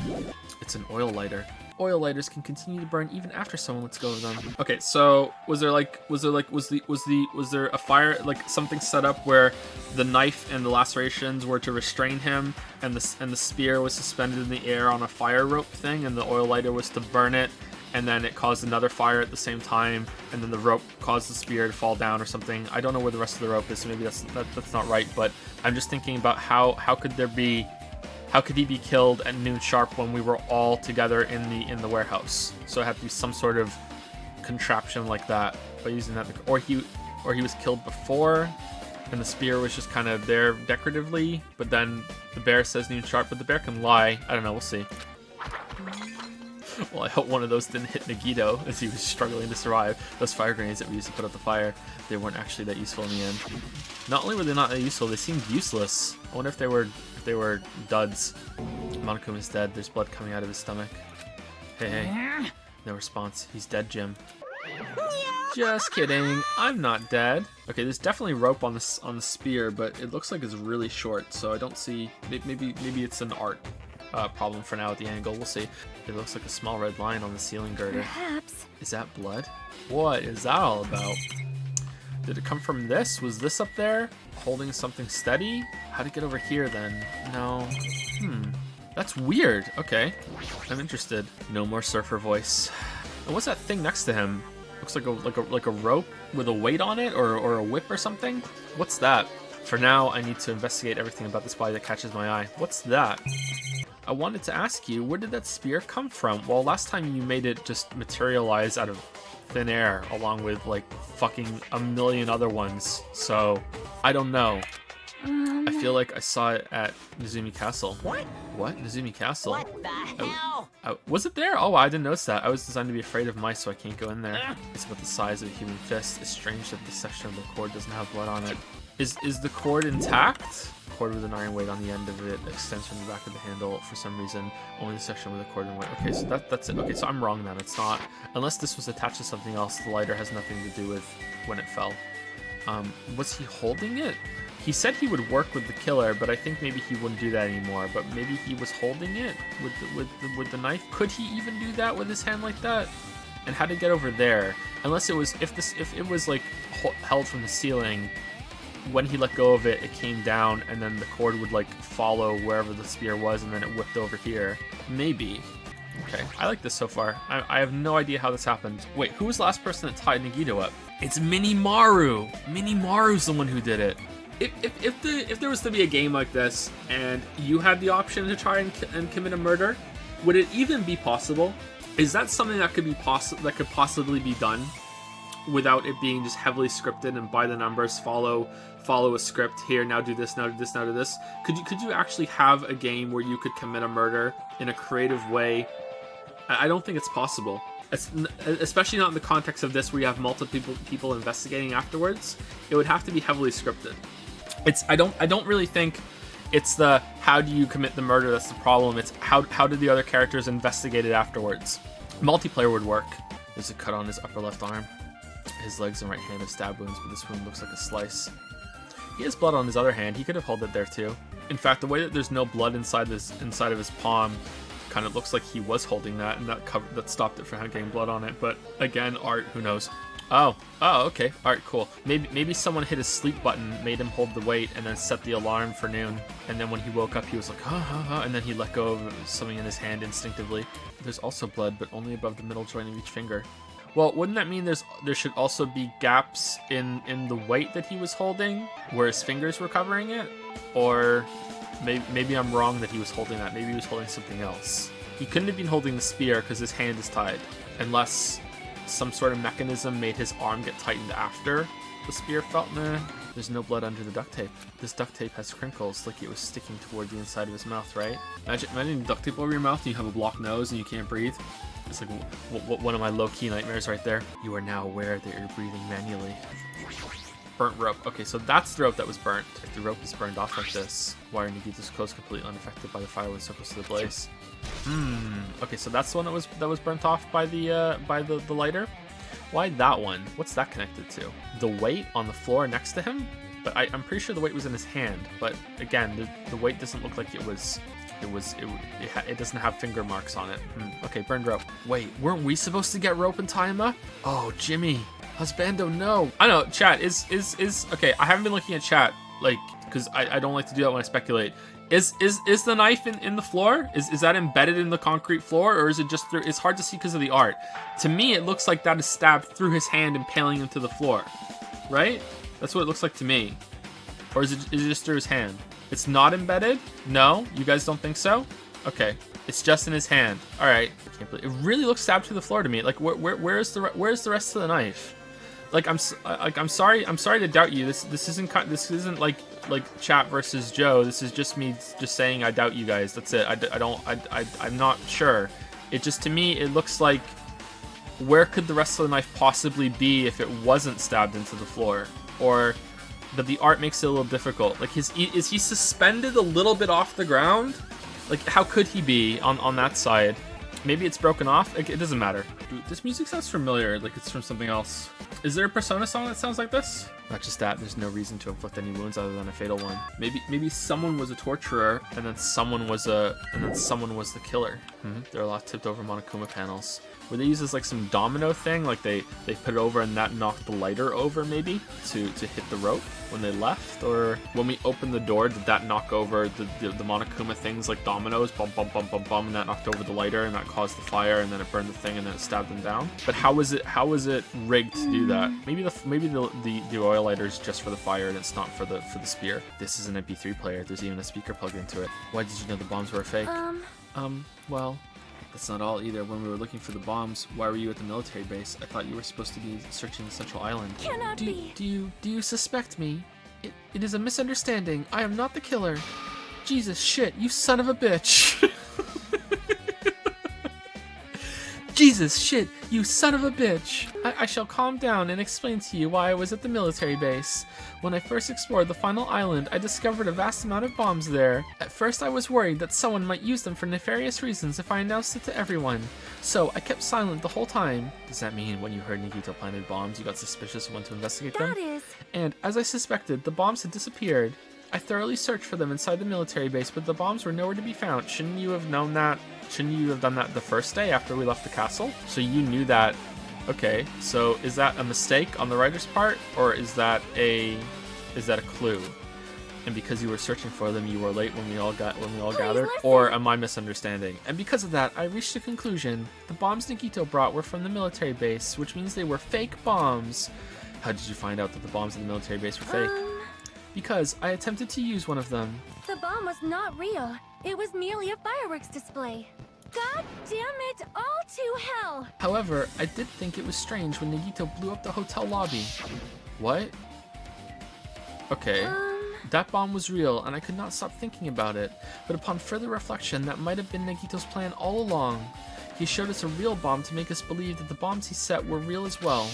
It's an oil lighter. Oil lighters can continue to burn even after someone lets go of them. Okay, so was there a fire, like something set up where the knife and the lacerations were to restrain him, and the spear was suspended in the air on a fire rope thing, and the oil lighter was to burn it, and then it caused another fire at the same time, and then the rope caused the spear to fall down or something. I don't know where the rest of the rope is, so maybe that's not right, but I'm just thinking about how could he be killed at noon sharp when we were all together in the warehouse? So it had to be some sort of contraption like that by using that, or he was killed before, and the spear was just kind of there decoratively, but then the bear says noon sharp, but the bear can lie. I don't know, we'll see. Well, I hope one of those didn't hit Nagito as he was struggling to survive. Those fire grenades that we used to put out the fire, they weren't actually that useful in the end. Not only were they not that useful, they seemed useless. I wonder if they were duds. Monokuma's dead. There's blood coming out of his stomach. Hey. No response. He's dead, Jim. Just kidding. I'm not dead. Okay, there's definitely rope on the spear, but it looks like it's really short, so I don't see. Maybe it's an art problem for now at the angle. We'll see. It looks like a small red line on the ceiling girder. Perhaps. Is that blood? What is that all about? Did it come from this? Was this up there holding something steady? How'd it get over here then? No. That's weird. Okay. I'm interested. No more surfer voice. And what's that thing next to him? Looks like a rope with a weight on it, or a whip or something? What's that? For now, I need to investigate everything about this body that catches my eye. What's that? I wanted to ask you, where did that spear come from? Well, last time you made it just materialize out of thin air, along with like fucking a million other ones. So, I don't know. I feel like I saw it at Nezumi Castle. What? What? Nezumi Castle? What the hell? Was it there? Oh, I didn't notice that. I was designed to be afraid of mice, so I can't go in there. It's about the size of a human fist. It's strange that this section of the cord doesn't have blood on it. Is the cord intact? Cord with an iron weight on the end of it extends from the back of the handle for some reason. Only the section with a cord and weight. Okay, so that's it. Okay, so I'm wrong then. It's not. Unless this was attached to something else, the lighter has nothing to do with when it fell. Was he holding it? He said he would work with the killer, but I think maybe he wouldn't do that anymore. But maybe he was holding it with the knife. Could he even do that with his hand like that? And how to get over there? Unless it was if it was like held from the ceiling. When he let go of it, it came down, and then the cord would like follow wherever the spear was, and then it whipped over here. Maybe. Okay, I like this so far. I have no idea how this happened. Wait, who was the last person that tied Nagito up? It's Minimaru. Minimaru's the one who did it. If there was to be a game like this, and you had the option to try and commit a murder, would it even be possible? Is that something that could possibly be done? without it being just heavily scripted and by the numbers, follow a script here, now do this, now do this, now do this. Could you actually have a game where you could commit a murder in a creative way? I don't think it's possible. Especially not in the context of this where you have multiple people investigating afterwards. It would have to be heavily scripted. I don't really think it's the how do you commit the murder that's the problem. It's how do the other characters investigate it afterwards. Multiplayer would work. There's a cut on his upper left arm. His legs and right hand have stab wounds, but this wound looks like a slice. He has blood on his other hand. He could have held it there too. In fact, the way that there's no blood inside of his palm kind of looks like he was holding that, and that stopped it from getting blood on it. But again, art, who knows? Oh, okay. All right, cool. Maybe someone hit his sleep button, made him hold the weight, and then set the alarm for noon. And then when he woke up, he was like, and then he let go of something in his hand instinctively. There's also blood, but only above the middle joint of each finger. Well, wouldn't that mean there should also be gaps in the weight that he was holding, where his fingers were covering it? Or maybe I'm wrong that he was holding that. Maybe he was holding something else. He couldn't have been holding the spear because his hand is tied, unless some sort of mechanism made his arm get tightened after the spear felt. Nah, there's no blood under the duct tape. This duct tape has crinkles, like it was sticking toward the inside of his mouth, right? Imagine duct tape over your mouth and you have a blocked nose and you can't breathe. It's like one of my low-key nightmares right there. You are now aware that you're breathing manually. Burnt rope. Okay, so that's the rope that was burnt. If the rope is burned off like this, why are Nagito's clothes completely unaffected by the fire when so close to the blaze? Okay, so that's the one that was burnt off by the lighter. Why that one? What's that connected to? The weight on the floor next to him? But I'm pretty sure the weight was in his hand. But again, the weight doesn't look like it doesn't have finger marks on it. Okay, burned rope. Wait, weren't we supposed to get rope and tie him up? Oh, Jimmy, husbando, no. I know, chat is okay. I haven't been looking at chat, like, because I don't like to do that when I speculate. Is the knife in the floor? Is that embedded in the concrete floor, or is it just through? It's hard to see because of the art. To me, it looks like that is stabbed through his hand, impaling him to the floor. Right? That's what it looks like to me. Or is it just through his hand? It's not embedded? No? You guys don't think so? Okay. It's just in his hand. All right. I can't believe it. Really looks stabbed to the floor to me. Like where's the rest of the knife? Like I'm sorry to doubt you. This isn't like chat versus Joe. This is just me just saying I doubt you guys. That's it. I'm not sure. It just, to me, it looks like, where could the rest of the knife possibly be if it wasn't stabbed into the floor? Or that the art makes it a little difficult. Like, is he suspended a little bit off the ground? Like, how could he be on that side? Maybe it's broken off. It doesn't matter. Dude, this music sounds familiar, like it's from something else. Is there a Persona song that sounds like this? Not just that, there's no reason to inflict any wounds other than a fatal one. Maybe someone was a torturer, and then someone was the killer. There are a lot of tipped over Monokuma panels. Were they used as like some domino thing? Like they put it over and that knocked the lighter over maybe to hit the rope when they left? Or when we opened the door, did that knock over the Monokuma things like dominoes? Bum, bum, bum, bum, bum, and that knocked over the lighter and that caused the fire and then it burned the thing and then it stabbed them down? But how was it rigged to do that? Maybe the oil lighter is just for the fire and it's not for the spear. This is an MP3 player. There's even a speaker plugged into it. Why did you know the bombs were fake? Well, that's not all either. When we were looking for the bombs, why were you at the military base? I thought you were supposed to be searching the central island. Cannot be. Do you suspect me? It is a misunderstanding. I am not the killer. Jesus shit, you son of a bitch. Jesus shit, you son of a bitch. I shall calm down and explain to you why I was at the military base. When I first explored the final island, I discovered a vast amount of bombs there. At first I was worried that someone might use them for nefarious reasons if I announced it to everyone. So I kept silent the whole time. Does that mean when you heard Nagito planted bombs, you got suspicious and went to investigate them? That is. And as I suspected, the bombs had disappeared. I thoroughly searched for them inside the military base, but the bombs were nowhere to be found. Shouldn't you have known that? Shouldn't you have done that the first day after we left the castle? So you knew that. Okay, so is that a mistake on the writer's part, or is that a clue? And because you were searching for them, you were late when we all gathered? Listen. Or am I misunderstanding? And because of that, I reached a conclusion. The bombs Nagito brought were from the military base, which means they were fake bombs. How did you find out that the bombs in the military base were fake? Because I attempted to use one of them. The bomb was not real. It was merely a fireworks display. God damn it, all to hell! However, I did think it was strange when Nagito blew up the hotel lobby. What? Okay. That bomb was real, and I could not stop thinking about it. But upon further reflection, that might have been Nagito's plan all along. He showed us a real bomb to make us believe that the bombs he set were real as well.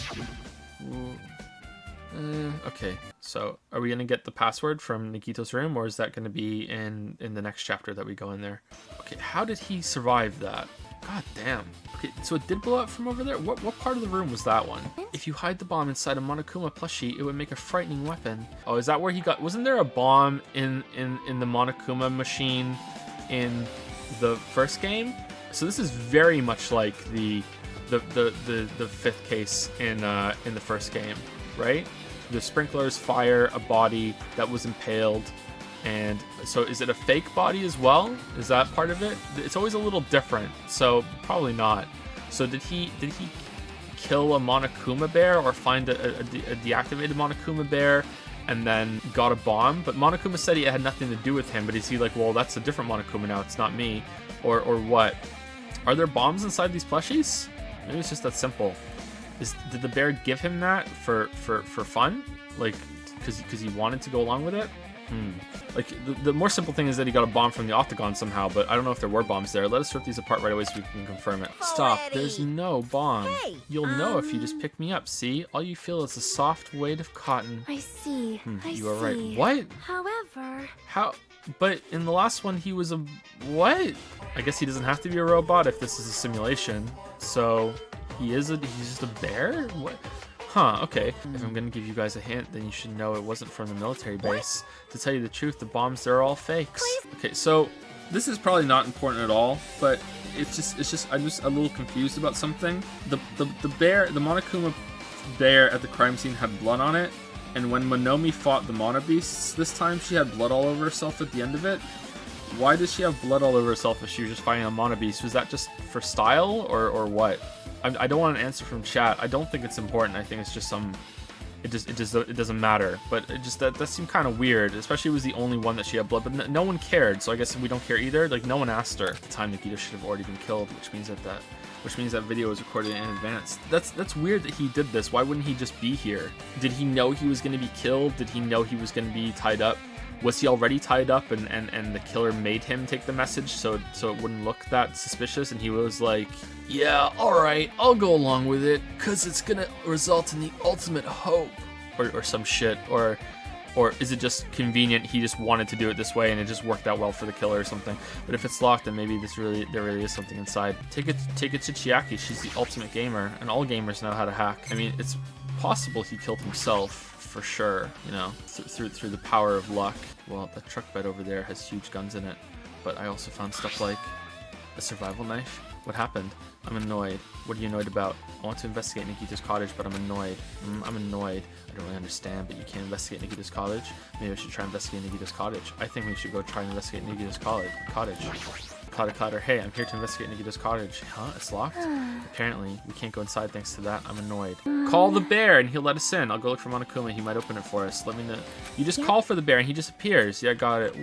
Okay, so are we gonna get the password from Nagito's room, or is that gonna be in the next chapter that we go in there? Okay, how did he survive that? God damn. Okay, so it did blow up from over there? What part of the room was that one? If you hide the bomb inside a Monokuma plushie, it would make a frightening weapon. Oh, is that where he got... Wasn't there a bomb in the Monokuma machine in the first game? So this is very much like the fifth case in the first game, right? The sprinklers fire a body that was impaled. And so is it a fake body as well? Is that part of it? It's always a little different, so probably not. So did he kill a Monokuma bear, or find a deactivated Monokuma bear and then got a bomb? But Monokuma said he had nothing to do with him, but is he like, well, that's a different Monokuma now, it's not me? Or what? Are there bombs inside these plushies? Maybe it's just that simple. Did the bear give him that for fun? Like, because he wanted to go along with it? Like, the more simple thing is that he got a bomb from the Octagon somehow, but I don't know if there were bombs there. Let us rip these apart right away so we can confirm it. Stop, there's no bomb. Hey, You'll know if you just pick me up, see? All you feel is a soft weight of cotton. I see. You are right. What? However, How? But in the last one, he was a... What? I guess he doesn't have to be a robot if this is a simulation. So, he's just a bear? What? Huh, okay. If I'm gonna give you guys a hint, then you should know it wasn't from the military base. To tell you the truth, the bombs, they're all fakes. Okay, so this is probably not important at all, but it's just I'm just a little confused about something. The bear, the Monokuma bear at the crime scene had blood on it, and when Monomi fought the Monobeasts this time, she had blood all over herself at the end of it. Why does she have blood all over herself if she was just fighting a Monobeast? Was that just for style, or what? I don't want an answer from chat. I don't think it's important. I think it's just some... It doesn't matter. But it just that seemed kind of weird. Especially it was the only one that she had blood. But no one cared. So I guess we don't care either. Like, no one asked her. At the time, Nagito should have already been killed, which means that video was recorded in advance. That's weird that he did this. Why wouldn't he just be here? Did he know he was going to be killed? Did he know he was going to be tied up? Was he already tied up and the killer made him take the message so it wouldn't look that suspicious, and he was like, yeah, alright, I'll go along with it, cause it's gonna result in the ultimate hope, or some shit, or is it just convenient, he just wanted to do it this way and it just worked out well for the killer or something? But if it's locked, then maybe there really is something inside. Take it to Chiaki, she's the ultimate gamer, and all gamers know how to hack. I mean, it's possible he killed himself, for sure, you know, through the power of luck. Well, the truck bed over there has huge guns in it, but I also found stuff like a survival knife. What happened? I'm annoyed. What are you annoyed about? I want to investigate Nikita's cottage, but I'm annoyed. I'm annoyed. I don't really understand, but you can't investigate Nikita's cottage? Maybe I should try investigating Nikita's cottage. I think we should go try and investigate Nikita's cottage. Clatter, hey, I'm here to investigate Nikita's cottage. Huh? It's locked? Apparently, we can't go inside thanks to that. I'm annoyed. Call the bear and he'll let us in. I'll go look for Monokuma. He might open it for us. Let me know. You just call for the bear and he just appears. Yeah, got it.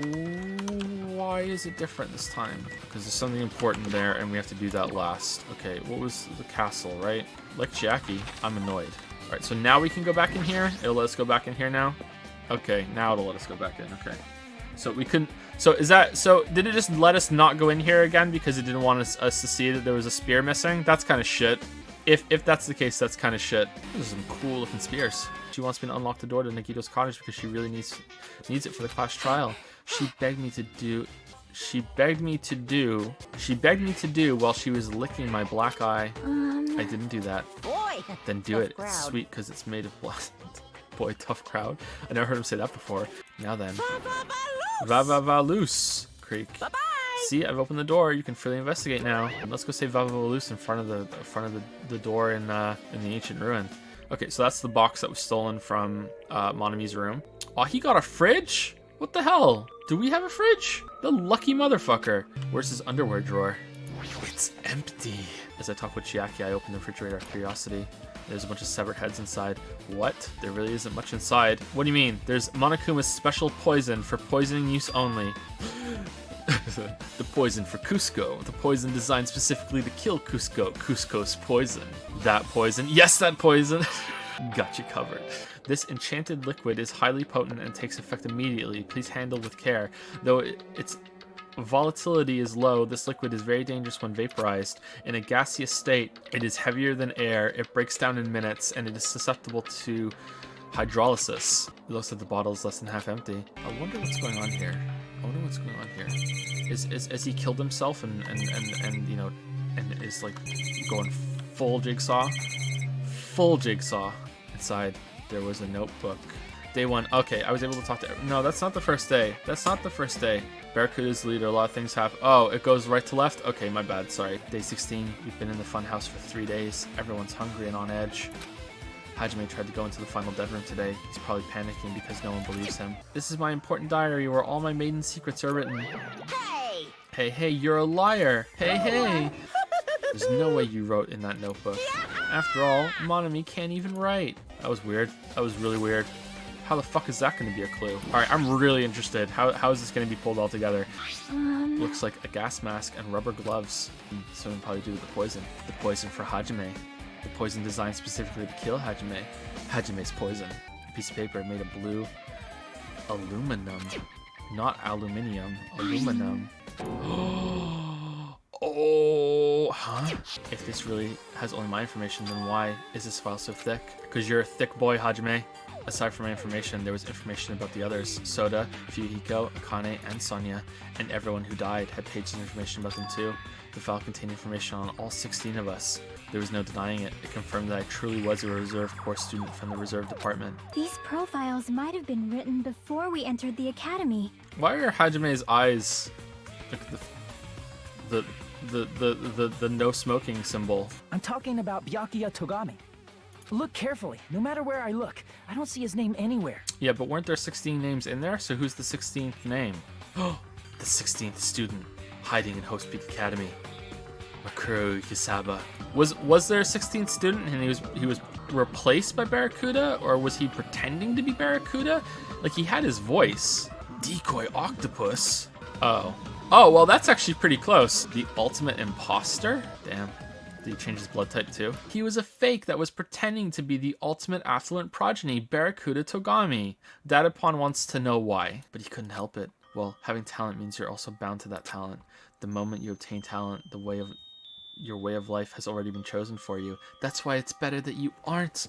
Why is it different this time? Because there's something important there and we have to do that last. Okay, what was the castle, right? Like Chiaki, I'm annoyed. Alright, so now we can go back in here. It'll let us go back in here now. Okay, now it'll let us go back in. Okay. So we couldn't... So did it just let us not go in here again because it didn't want us to see that there was a spear missing? That's kind of shit. If that's the case, that's kind of shit. Those are some cool looking spears. She wants me to unlock the door to Nagito's cottage because she really needs it for the class trial. She begged me to do while she was licking my black eye. I didn't do that. Boy, Then do it. It's sweet because it's made of blood. Boy, tough crowd. I never heard him say that before. Now then. Va loose, Creek. Bye-bye. See, I've opened the door. You can freely investigate now. And let's go say va loose in front of the door in the ancient ruin. Okay, so that's the box that was stolen from Monomi's room. Oh, he got a fridge? What the hell? Do we have a fridge? The lucky motherfucker. Where's his underwear drawer? It's empty. As I talk with Chiaki, I open the refrigerator out of curiosity. There's a bunch of severed heads inside. What? There really isn't much inside. What do you mean? There's Monokuma's special poison for poisoning use only. The poison for Cusco. The poison designed specifically to kill Cusco. Cusco's poison. That poison. Yes, that poison. Got you covered. This enchanted liquid is highly potent and takes effect immediately. Please handle with care. Though its volatility is low, this liquid is very dangerous when vaporized. In a gaseous state, it is heavier than air, it breaks down in minutes, and it is susceptible to hydrolysis. It looks like the bottle is less than half empty. I wonder what's going on here. Is he killed himself and you know, and is like going full jigsaw? Full jigsaw. Inside there was a notebook. Day 1. Okay, I was able to talk to... No, that's not the first day. That's not the first day. Barracuda's leader. A lot of things happen. Oh, it goes right to left? Okay, my bad. Sorry. Day 16. We've been in the funhouse for 3 days. Everyone's hungry and on edge. Hajime tried to go into the final dead room today. He's probably panicking because no one believes him. This is my important diary where all my maiden secrets are written. Hey! Hey, hey, you're a liar. Hey, hey. There's no way you wrote in that notebook. After all, Monami can't even write. That was weird. That was really weird. How the fuck is that going to be a clue? Alright, I'm really interested. How is this going to be pulled all together? Looks like a gas mask and rubber gloves. Something probably to do with the poison. The poison for Hajime. The poison designed specifically to kill Hajime. Hajime's poison. A piece of paper made of blue aluminum. Not aluminium. Aluminum. Oh, huh? If this really has only my information, then why is this file so thick? Because you're a thick boy, Hajime. Aside from my information, there was information about the others. Soda, Fuyuhiko, Akane, and Sonya, and everyone who died had pages of information about them too. The file contained information on all 16 of us. There was no denying it. It confirmed that I truly was a reserve corps student from the reserve department. These profiles might have been written before we entered the academy. Why are Hajime's eyes like the no smoking symbol? I'm talking about Byakuya Togami. Look carefully. No matter where I look, I don't see his name anywhere. Yeah, but weren't there 16 names in there? So who's the 16th name? Oh, the 16th student hiding in Host Peak Academy. Makuro Yusaba. Was there a 16th student and he was replaced by Barracuda, or was he pretending to be Barracuda? Like, he had his voice. Decoy octopus. Oh, well, that's actually pretty close. The ultimate imposter? Damn. Did he change his blood type too? He was a fake that was pretending to be the ultimate affluent progeny, Barracuda Togami. Datapon wants to know why, but he couldn't help it. Well, having talent means you're also bound to that talent. The moment you obtain talent, your way of life has already been chosen for you. That's why it's better that you aren't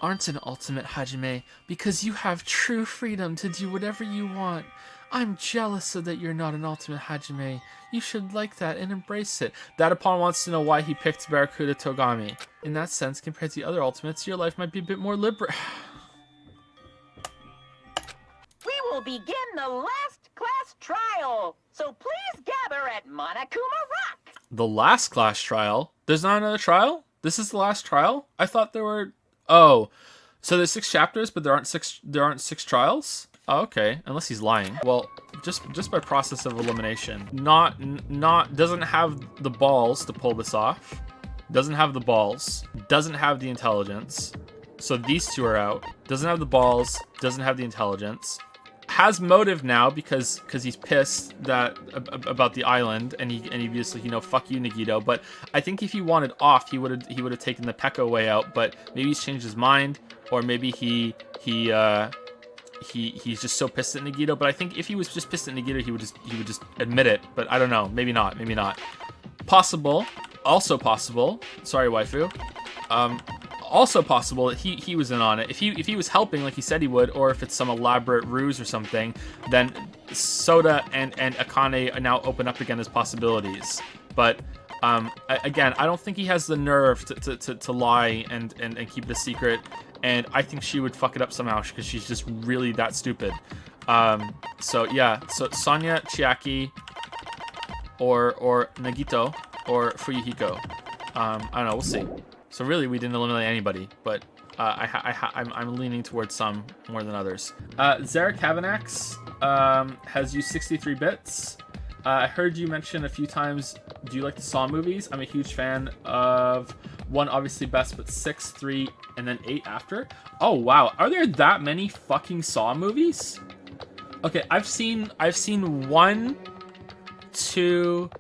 an ultimate Hajime, because you have true freedom to do whatever you want. I'm jealous so that you're not an ultimate Hajime. You should like that and embrace it. Datapon wants to know why he picked Barracuda Togami. In that sense, compared to the other ultimates, your life might be a bit more liberal. We will begin the last class trial, so please gather at Monokuma Rock. The last class trial? There's not another trial? This is the last trial? I thought there were... Oh, so there's 6 chapters, but there aren't six trials? Oh, okay, unless he's lying. Well, just by process of elimination. Doesn't have the balls to pull this off. Doesn't have the balls. Doesn't have the intelligence. So these two are out. Doesn't have the balls. Doesn't have the intelligence. Has motive now because he's pissed that about the island, and he obviously, you know, fuck you, Nagito. But I think if he wanted off, he would have taken the Pekka way out. But maybe he's changed his mind, or maybe he's just so pissed at Nagito. But I think if he was just pissed at Nagito, he would just admit it. But I don't know. Maybe not. Maybe not. Possible. Also possible. Sorry, waifu. Also possible that he was in on it. If he was helping like he said he would, or if it's some elaborate ruse or something, then Soda and Akane now open up again as possibilities. But again, I don't think he has the nerve to lie and keep it a secret. And I think she would fuck it up somehow because she's just really that stupid. So yeah, so Sonya, Chiaki, or Nagito, or Fuyuhiko. I don't know. We'll see. So really, we didn't eliminate anybody, but I'm leaning towards some more than others. Zara Kavanax has used 63 bits. I heard you mention a few times, do you like the Saw movies? I'm a huge fan of 1, obviously best, but 6, 3, and then 8 after. Oh wow, are there that many fucking Saw movies? Okay, I've seen 1, 2,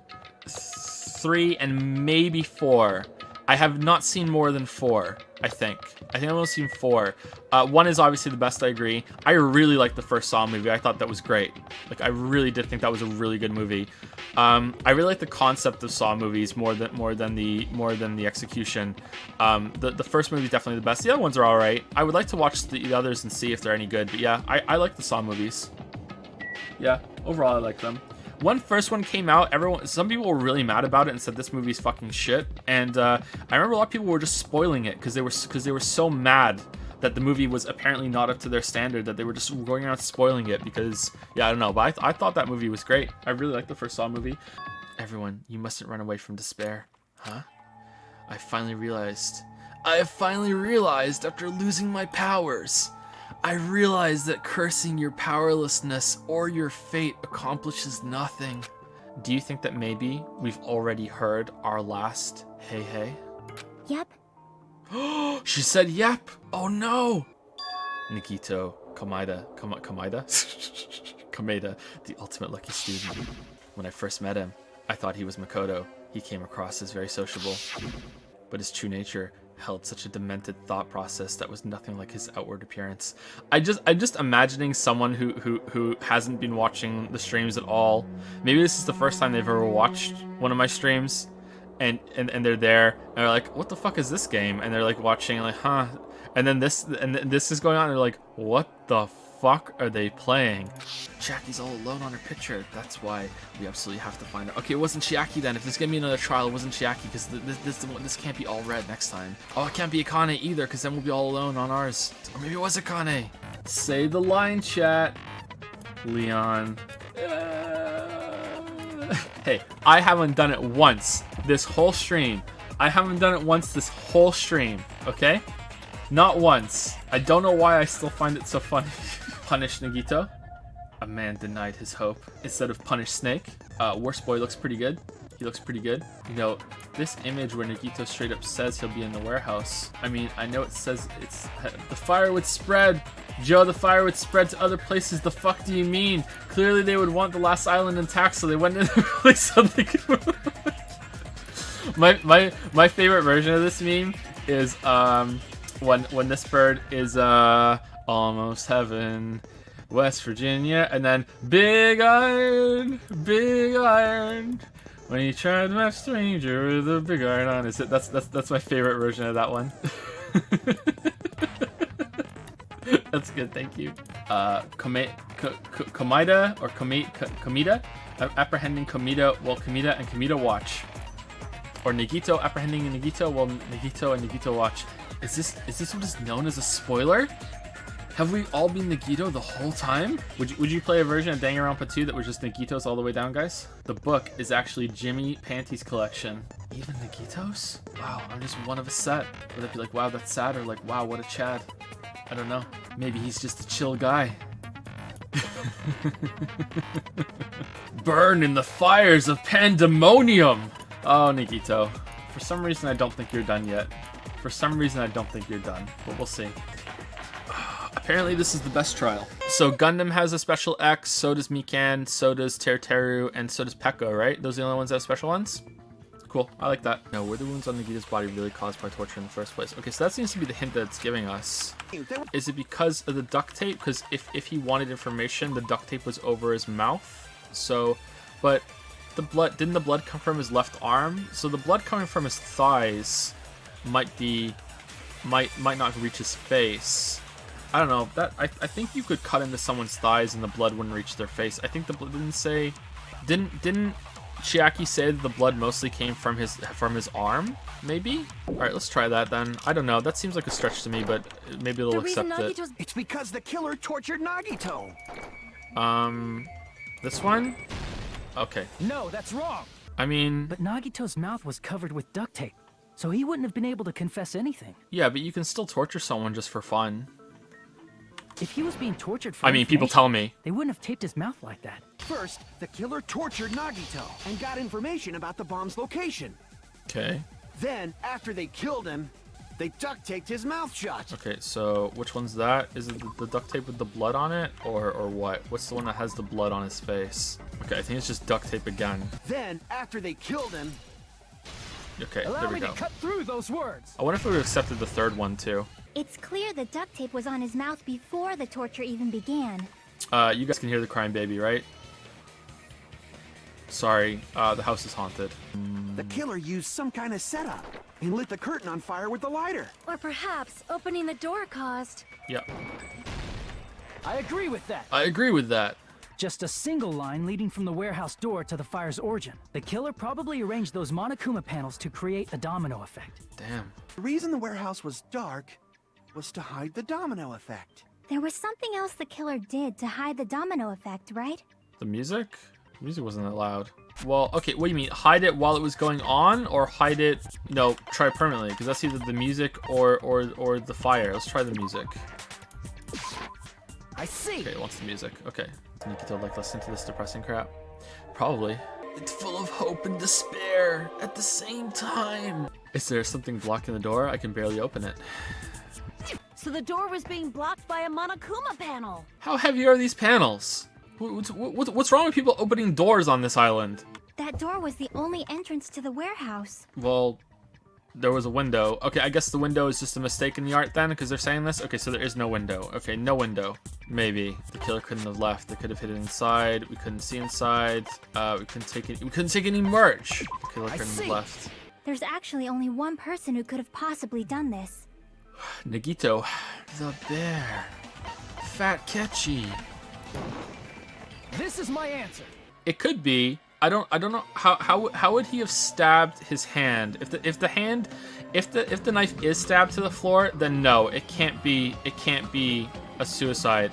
3, and maybe 4. I have not seen more than 4, I think. I've only seen 4. 1 is obviously the best, I agree. I really liked the first Saw movie. I thought that was great. Like, I really did think that was a really good movie. I really like the concept of Saw movies more than the execution. The first movie is definitely the best. The other ones are alright. I would like to watch the others and see if they're any good. But yeah, I like the Saw movies. Yeah, overall I like them. When first one came out, some people were really mad about it and said this movie's fucking shit. And I remember a lot of people were just spoiling it because they were so mad that the movie was apparently not up to their standard that they were just going around spoiling it because, yeah, I don't know. But I thought that movie was great. I really liked the first Saw movie. Everyone, you mustn't run away from despair. Huh? I finally realized after losing my powers. I realize that cursing your powerlessness or your fate accomplishes nothing. Do you think that maybe we've already heard our last hey hey? Yep. She said yep! Oh no! Nikito Kameda, Kameda, the ultimate lucky student. When I first met him, I thought he was Makoto. He came across as very sociable. But his true nature held such a demented thought process that was nothing like his outward appearance. I'm just imagining someone who hasn't been watching the streams at all. Maybe this is the first time they've ever watched one of my streams, and they're there and they're like, what the fuck is this game? And they're like watching, like, huh? And then this is going on, and they're like, what the fuck are they playing? Chiaki's all alone on her picture. That's why we absolutely have to find her. Okay, it wasn't Chiaki then. If there's gonna be another trial, it wasn't Chiaki, because this can't be all red next time. Oh, it can't be Akane either, because then we'll be all alone on ours. Or maybe it was Akane. Say the line, chat. Leon. Hey, I haven't done it once this whole stream. Okay? Not once. I don't know why I still find it so funny. Punish Nagito. A man denied his hope. Instead of punish Snake. Worst Boy looks pretty good. He looks pretty good. You know, this image where Nagito straight up says he'll be in the warehouse. I mean, I know it says it's... The fire would spread. Joe, the fire would spread to other places. The fuck do you mean? Clearly they would want the last island intact, so they went in there really something. My favorite version of this meme is when this bird is almost heaven, West Virginia, and then big iron, when you try to match stranger with a big iron on his head. That's my favorite version of that one. That's good, thank you. Kamida or Kamida, apprehending Kamida while Kamida and Kamida watch, or Nagito apprehending Nagito while Nagito and Nagito watch. Is this what is known as a spoiler? Have we all been Nagito the whole time? Would you play a version of Danganronpa 2 that was just Nagitos all the way down, guys? The book is actually Jimmy Panty's collection. Even Nagitos? Wow, I'm just one of a set. Would it be like, wow, that's sad, or like, wow, what a Chad? I don't know. Maybe he's just a chill guy. Burn in the fires of pandemonium! Oh, Nagito. For some reason, I don't think you're done yet. But we'll see. Apparently, this is the best trial. So Gundam has a special X, so does Mikan, so does Teruteru, and so does Pekko, right? Those are the only ones that have special ones? Cool, I like that. Now, were the wounds on Nagito's body really caused by torture in the first place? Okay, so that seems to be the hint that it's giving us. Is it because of the duct tape? Because if he wanted information, the duct tape was over his mouth. So, but the blood, didn't the blood come from his left arm? So the blood coming from his thighs might not reach his face. I don't know. That I think you could cut into someone's thighs and the blood wouldn't reach their face. I think the blood didn't Chiaki say that the blood mostly came from his arm? Maybe? Alright, let's try that then. I don't know. That seems like a stretch to me, but maybe they'll accept it. It's because the killer tortured Nagito. This one? Okay. No, that's wrong. I mean... But Nagito's mouth was covered with duct tape, so he wouldn't have been able to confess anything. Yeah, but you can still torture someone just for fun. If he was being tortured for people tell me. They wouldn't have taped his mouth like that. First, the killer tortured Nagito and got information about the bomb's location. Okay. Then, after they killed him, they duct taped his mouth shut. Okay, so which one's that? Is it the duct tape with the blood on it, or what? What's the one that has the blood on his face? Okay, I think it's just duct tape again. Then, after they killed him... Okay, Allow there we me go. to cut through those words. I wonder if we would have accepted the third one too. It's clear the duct tape was on his mouth before the torture even began. You guys can hear the crying baby, right? Sorry, the house is haunted. The killer used some kind of setup and lit the curtain on fire with the lighter. Or perhaps opening the door caused. Yep. I agree with that. I agree with that. Just a single line leading from the warehouse door to the fire's origin. The killer probably arranged those Monokuma panels to create a domino effect. Damn. The reason the warehouse was dark was to hide the domino effect. There was something else the killer did to hide the domino effect, right? The music? The music wasn't that loud. Well, okay, what do you mean? Hide it while it was going on, or hide it, no, try permanently? Because that's either the music or the fire. Let's try the music. I see. Okay, it wants the music. Okay. Nikito like listen to this depressing crap? Probably. It's full of hope and despair at the same time. Is there something blocking the door? I can barely open it. So the door was being blocked by a Monokuma panel. How heavy are these panels? What's wrong with people opening doors on this island? That door was the only entrance to the warehouse. Well, there was a window. Okay, I guess the window is just a mistake in the art then, because they're saying this? Okay, so there is no window. Okay, no window. Maybe. The killer couldn't have left. They could have hidden inside. We couldn't see inside. We couldn't take any merch. The killer couldn't have left. There's actually only one person who could have possibly done this. Nagito. The bear. Fat Ketchy. This is my answer. It could be. I don't know how would he have stabbed his hand? If the knife is stabbed to the floor, then no, it can't be a suicide.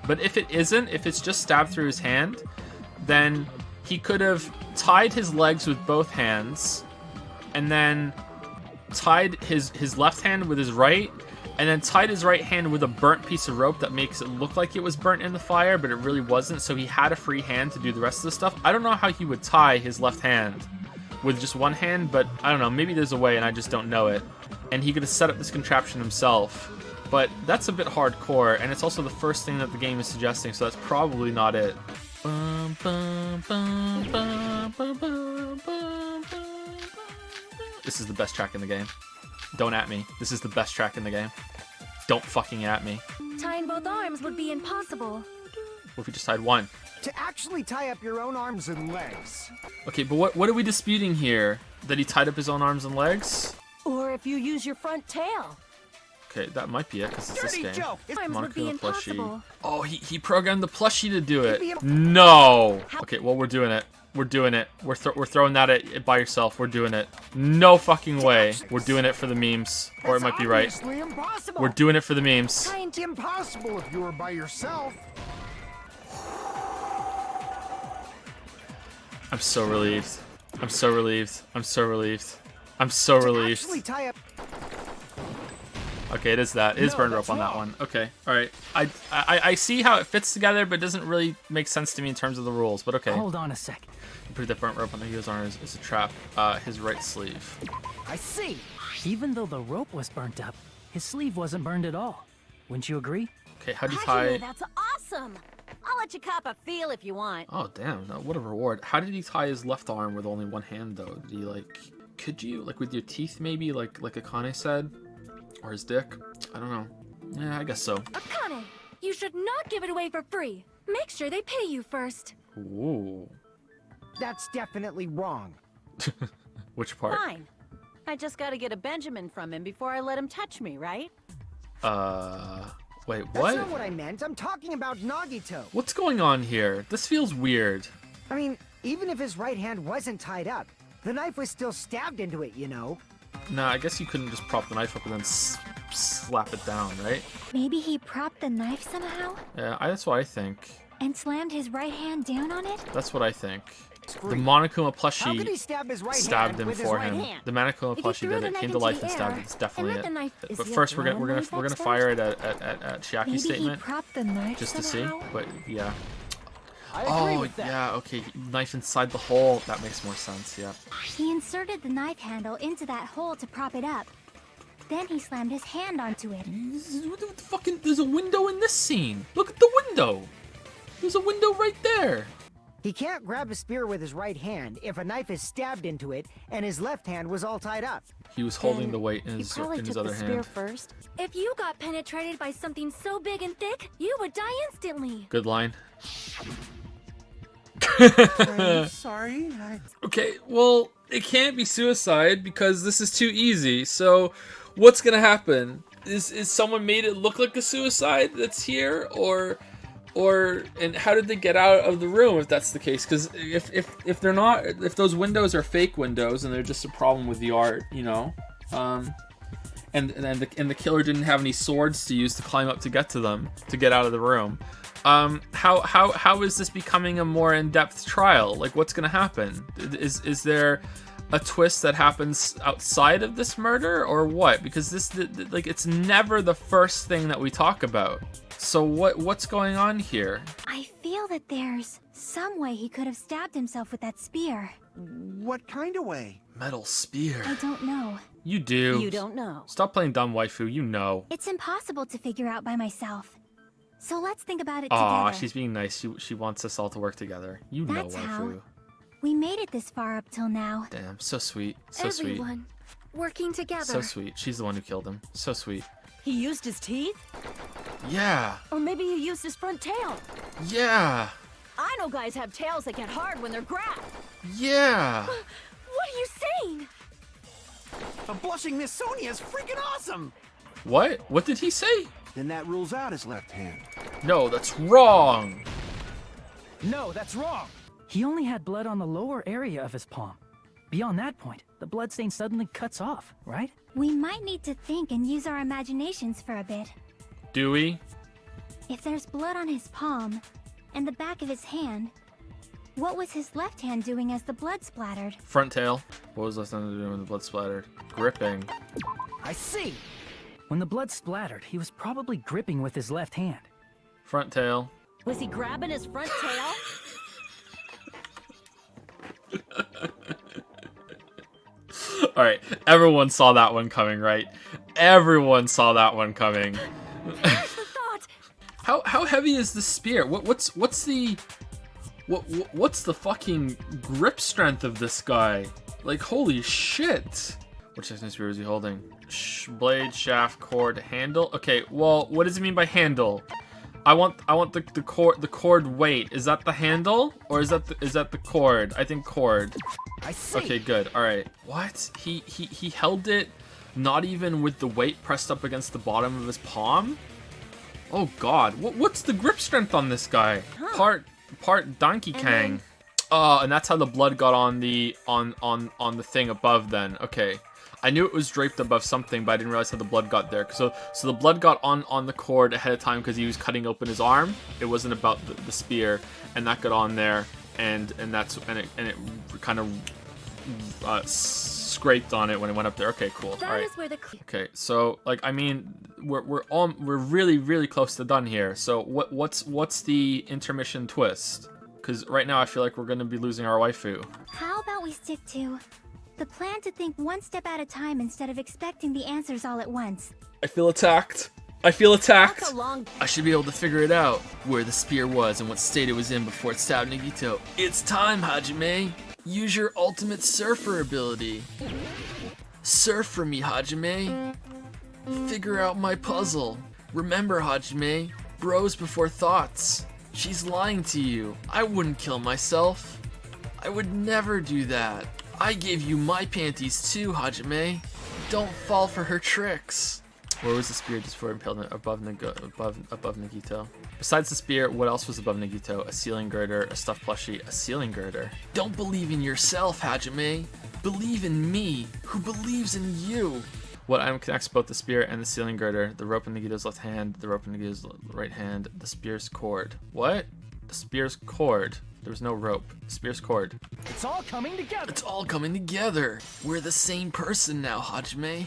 But if it isn't, if it's just stabbed through his hand, then he could have tied his legs with both hands and then tied his left hand with his right, and then tied his right hand with a burnt piece of rope that makes it look like it was burnt in the fire, but it really wasn't, so he had a free hand to do the rest of the stuff. I don't know how he would tie his left hand with just one hand, but I don't know, maybe there's a way and I just don't know it. And he could have set up this contraption himself, but that's a bit hardcore, and it's also the first thing that the game is suggesting, so that's probably not it. This is the best track in the game. Don't at me. This is the best track in the game. Don't fucking at me. Tying both arms would be impossible. What if we just tied one? To actually tie up your own arms and legs. Okay, but what are we disputing here? That he tied up his own arms and legs? Or if you use your front tail. Okay, that might be it, because it's this Dirty game. joke. Arms would be impossible. Oh, he programmed the plushie to do it. No! Okay, well, we're doing it. We're doing it. We're throwing that at it by yourself. We're doing it. No fucking way. We're doing it for the memes. Or it might be right. Impossible. We're doing it for the memes. It's impossible if you were by yourself. I'm so relieved. I'm so relieved. I'm so relieved. I'm so relieved. Actually tie up. Okay, it is that. It is burned rope on that one. Okay, all right. I see how it fits together, but it doesn't really make sense to me in terms of the rules. But okay. Hold on a sec. Put that burnt rope on the heel's arm is a trap. His right sleeve. I see. Even though the rope was burnt up, his sleeve wasn't burned at all. Wouldn't you agree? Okay, how do you Hajime, tie? that's awesome. I'll let you cop a feel if you want. Oh damn! What a reward. How did he tie his left arm with only one hand though? Did he like? Could you like with your teeth maybe like Akane said? Or his dick? I don't know. Yeah, I guess so. Akane, you should not give it away for free. Make sure they pay you first. Ooh. That's definitely wrong. Which part? Fine. I just gotta get a Benjamin from him before I let him touch me, right? Wait, That's what? not what I meant. I'm talking about Nagito. What's going on here? This feels weird. I mean, even if his right hand wasn't tied up, the knife was still stabbed into it, you know? Nah, I guess you couldn't just prop the knife up and then slap it down, right? Maybe he propped the knife somehow Yeah, that's what I think. and slammed his right hand down on it? That's what I think. The Monokuma How could he plushie stab his right stabbed hand him with his for right him. hand? The Monokuma If you plushie threw did the it, knife came to into life the and stabbed air it. It's definitely and let the it. knife- is But the first, we're gonna adrenaline effects fire it at Chiaki's Maybe statement he propped the knife just to somehow? see. But yeah. I agree Oh with that. yeah, okay. Knife inside the hole. That makes more sense. Yeah. He inserted the knife handle into that hole to prop it up. Then he slammed his hand onto it. What the fucking? There's a window in this scene. Look at the window. There's a window right there. He can't grab a spear with his right hand if a knife is stabbed into it and his left hand was all tied up. He was holding the weight in He his probably took other the spear hand. first. If you got penetrated by something so big and thick, you would die instantly. Good line. I'm sorry. Okay, well, it can't be suicide because this is too easy. So, what's gonna happen? Is someone made it look like a suicide that's here, or and how did they get out of the room if that's the case? Because if they're not, if those windows are fake windows and they're just a problem with the art, you know, and the killer didn't have any swords to use to climb up to get to them to get out of the room. How is this becoming a more in-depth trial? Like, what's gonna happen? Is there a twist that happens outside of this murder, or what? Because this, like, it's never the first thing that we talk about. So what's going on here? I feel that there's some way he could have stabbed himself with that spear. What kind of way? Metal spear. I don't know. You do. You don't know. Stop playing dumb waifu. You know. It's impossible to figure out by myself. So let's think about it Aw, together. she's being nice. She wants us all to work together. You know, That's waifu. how. We made it this far up till now. Damn, so sweet. So sweet. Everyone working together. So sweet. She's the one who killed him. So sweet. He used his teeth? Yeah. Or maybe he used his front tail. Yeah. I know guys have tails that get hard when they're grabbed. Yeah. What are you saying? A blushing Miss Sonia's freaking awesome! What? What did he say? Then that rules out his left hand. No, that's wrong. No, that's wrong. He only had blood on the lower area of his palm. Beyond that point, the bloodstain suddenly cuts off, right? We might need to think and use our imaginations for a bit. Do we? If there's blood on his palm and the back of his hand, what was his left hand doing as the blood splattered? Front tail. What was left hand doing when the blood splattered? Gripping. I see. When the blood splattered, he was probably gripping with his left hand. Front tail. Was he grabbing his front tail? All right, everyone saw that one coming, right? Everyone saw that one coming. How heavy is the spear? What's the fucking grip strength of this guy? Like, holy shit! Which spear is he holding? Blade, shaft, cord, handle. Okay, well, what does it mean by handle? I want the cord weight. Is that the handle or is that the cord? I think cord. I see. Okay, good. All right. What? He held it not even with the weight pressed up against the bottom of his palm? Oh god. What's the grip strength on this guy? Part Donkey Kang. Oh, and that's how the blood got on the thing above then. Okay. I knew it was draped above something, but I didn't realize how the blood got there. So the blood got on the cord ahead of time because he was cutting open his arm. It wasn't about the spear, and that got on there, and it kind of scraped on it when it went up there. Okay, cool. All right. Okay, so like I mean, we're really close to done here. So what's the intermission twist? Because right now I feel like we're gonna be losing our waifu. How about we stick to the plan to think one step at a time instead of expecting the answers all at once? I feel attacked. I feel attacked. That's a long... I should be able to figure it out, where the spear was and what state it was in before it stabbed Nagito. It's time, Hajime. Use your ultimate surfer ability. Surf for me, Hajime. Figure out my puzzle. Remember, Hajime, bros before thoughts. She's lying to you. I wouldn't kill myself. I would never do that. I gave you my panties too, Hajime. Don't fall for her tricks. Where was the spear just for impalement above Nagito? Besides the spear, what else was above Nagito? A ceiling girder, a stuffed plushie, a ceiling girder. Don't believe in yourself, Hajime. Believe in me, who believes in you. What item connects both the spear and the ceiling girder? The rope in Nagito's left hand, the rope in Nagito's right hand, the spear's cord. What? The spear's cord. There was no rope. The spear's cord. It's all coming together. It's all coming together. We're the same person now, Hajime.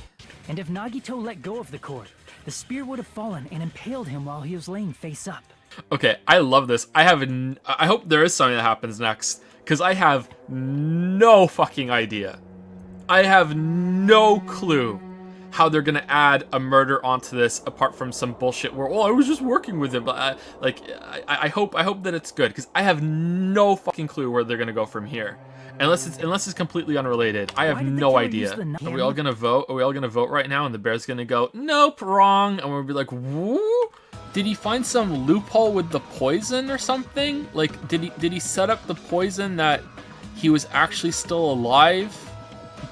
And if Nagito let go of the cord, the spear would have fallen and impaled him while he was laying face up. Okay, I love this. I hope there is something that happens next, because I have no fucking idea. I have no clue. how they're gonna add a murder onto this apart from some bullshit where, oh, I was just working with him. But I hope that it's good, because I have no fucking clue where they're gonna go from here. Unless it's completely unrelated. I have no idea. Are we all gonna vote? Are we all gonna vote right now? And the bear's gonna go, nope, wrong. And we'll be like, woo? Did he find some loophole with the poison or something? Like, did he set up the poison that he was actually still alive,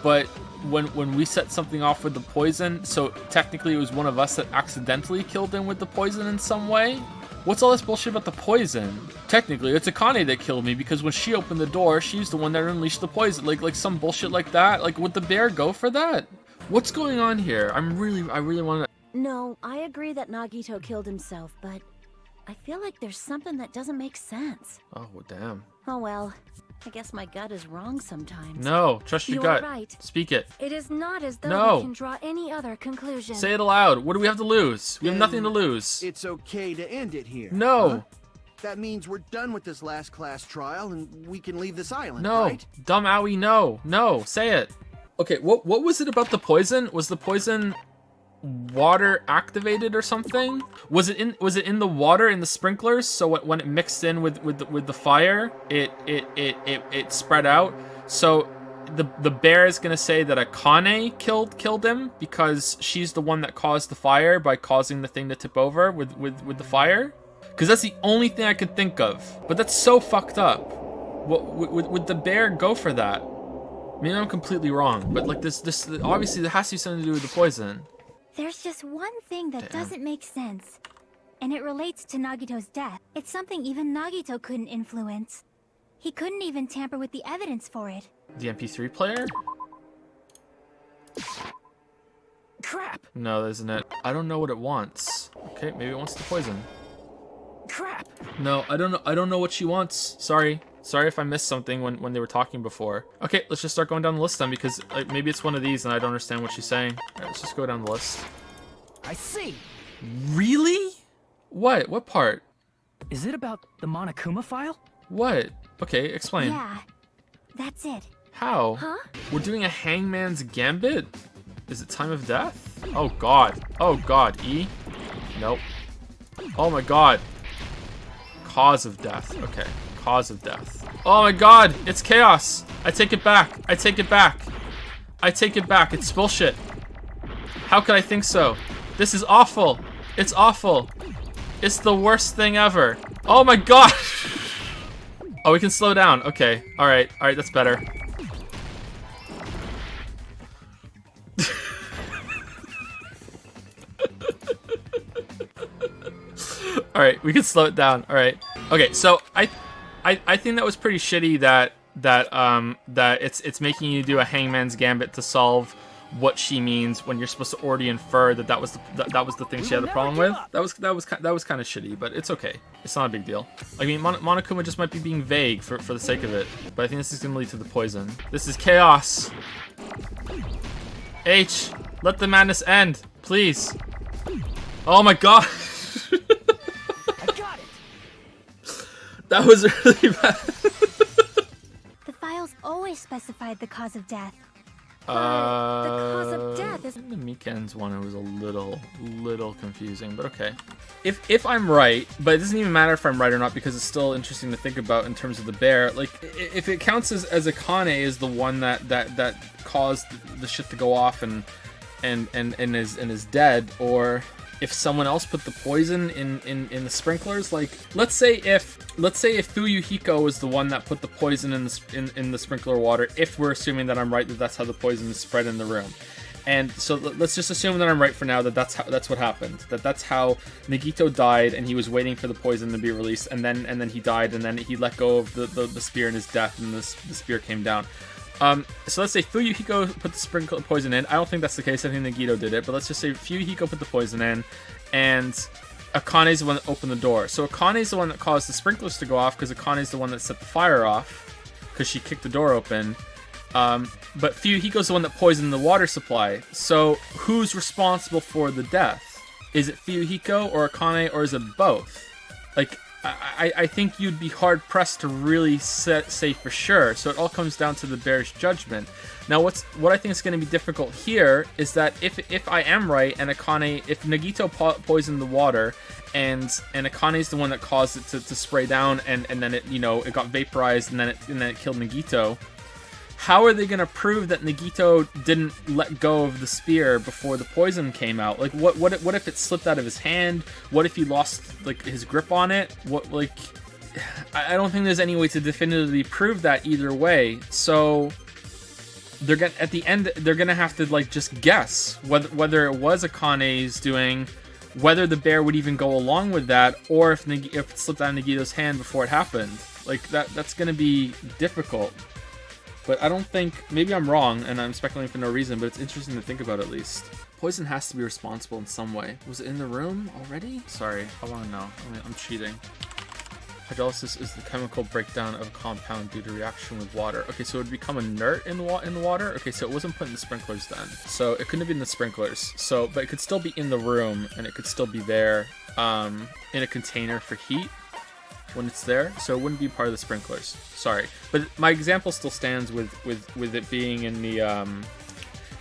but when we set something off with the poison, so technically it was one of us that accidentally killed him with the poison in some way? What's all this bullshit about the poison? Technically, it's Akane that killed me, because when she opened the door, she's the one that unleashed the poison. Like some bullshit like that? Like, would the bear go for that? What's going on here? I really want to... No, I agree that Nagito killed himself, but I feel like there's something that doesn't make sense. Oh, well, damn. Oh well, I guess my gut is wrong sometimes. No, trust your gut. Right. Speak it. It is not as though No. we can draw any other conclusion. Say it aloud. What do we have to lose? We have nothing to lose. It's okay to end it here. No. Huh? That means we're done with this last class trial and we can leave this island, No. right? Dumb owie, no. No, say it. Okay, what was it about the poison? Was the poison water activated or something? Was it in the water in the sprinklers, so when it mixed in with the fire, it spread out? So the bear is gonna say that Akane killed him because she's the one that caused the fire by causing the thing to tip over with the fire? Because that's the only thing I could think of. But that's so fucked up. Would the bear go for that? Maybe I'm completely wrong, but like this obviously there has to be something to do with the poison. There's just one thing that doesn't make sense, and it relates to Nagito's death. It's something even Nagito couldn't influence. He couldn't even tamper with the evidence for it. The MP3 player? Crap! No, that isn't it. I don't know what it wants. Okay, maybe it wants the poison. Crap! No, I don't know what she wants. Sorry if I missed something when they were talking before. Okay, let's just start going down the list then, because like, maybe it's one of these and I don't understand what she's saying. All right, let's just go down the list. I see! Really? What? What part? Is it about the Monokuma file? What? Okay, explain. Yeah, that's it. How? Huh? We're doing a hangman's gambit? Is it time of death? Oh god. Oh god. E? Nope. Oh my god. Cause of death. Okay. Cause of death. Oh my god. It's chaos. I take it back. I take it back. I take it back. It's bullshit. How could I think so? This is awful. It's awful. It's the worst thing ever. Oh my god. Oh, we can slow down. Okay. Alright. Alright, that's better. Alright, we can slow it down. Alright. Okay, so I think that was pretty shitty that it's making you do a hangman's gambit to solve what she means when you're supposed to already infer that was the thing she had a problem with. That was kind of shitty, but it's okay. It's not a big deal. I mean, Monokuma just might be being vague for the sake of it, but I think this is gonna lead to the poison. This is chaos. H, let the madness end, please. Oh my god. I got it! That was really bad. The files always specified the cause of death. But the cause of death is... The Miken's one was a little confusing, but okay. If I'm right, but it doesn't even matter if I'm right or not because it's still interesting to think about in terms of the bear. Like, if it counts as Akane is the one that caused the shit to go off and is dead, or if someone else put the poison in the sprinklers, like let's say if Fuyuhiko was the one that put the poison in the sprinkler water, if we're assuming that I'm right that that's how the poison is spread in the room, and so let's just assume that I'm right for now that that's what happened, that's how Nagito died and he was waiting for the poison to be released, and then he died, and then he let go of the spear in his death, and the spear came down. So let's say Fuyuhiko put the sprinkler poison in. I don't think that's the case. I think Nagito did it. But let's just say Fuyuhiko put the poison in, and Akane's the one that opened the door. So Akane's the one that caused the sprinklers to go off because Akane's the one that set the fire off because she kicked the door open. But Fuyuhiko's the one that poisoned the water supply. So who's responsible for the death? Is it Fuyuhiko or Akane, or is it both? Like, I think you'd be hard-pressed to really say for sure, so it all comes down to the bear's judgment. Now, what I think is going to be difficult here is that if I am right, and Akane, if Nagito poisoned the water, and Akane's the one that caused it to spray down, and then it, you know, it got vaporized, and then it killed Nagito, how are they going to prove that Nagito didn't let go of the spear before the poison came out? Like, what if it slipped out of his hand? What if he lost, like, his grip on it? I don't think there's any way to definitively prove that either way. So at the end they're gonna have to, like, just guess whether it was Akane's doing, whether the bear would even go along with that, or if it slipped out of Nagito's hand before it happened. Like, that's gonna be difficult. But I don't think, maybe I'm wrong and I'm speculating for no reason, but it's interesting to think about at least. Poison has to be responsible in some way. Was it in the room already? Sorry, I want to know. I'm cheating. Hydrolysis is the chemical breakdown of a compound due to reaction with water. Okay, so it would become inert in the water? Okay, so it wasn't put in the sprinklers then. So it couldn't have been in the sprinklers. So, but it could still be in the room, and it could still be there in a container for heat when it's there, so it wouldn't be part of the sprinklers. Sorry, but my example still stands with it being in the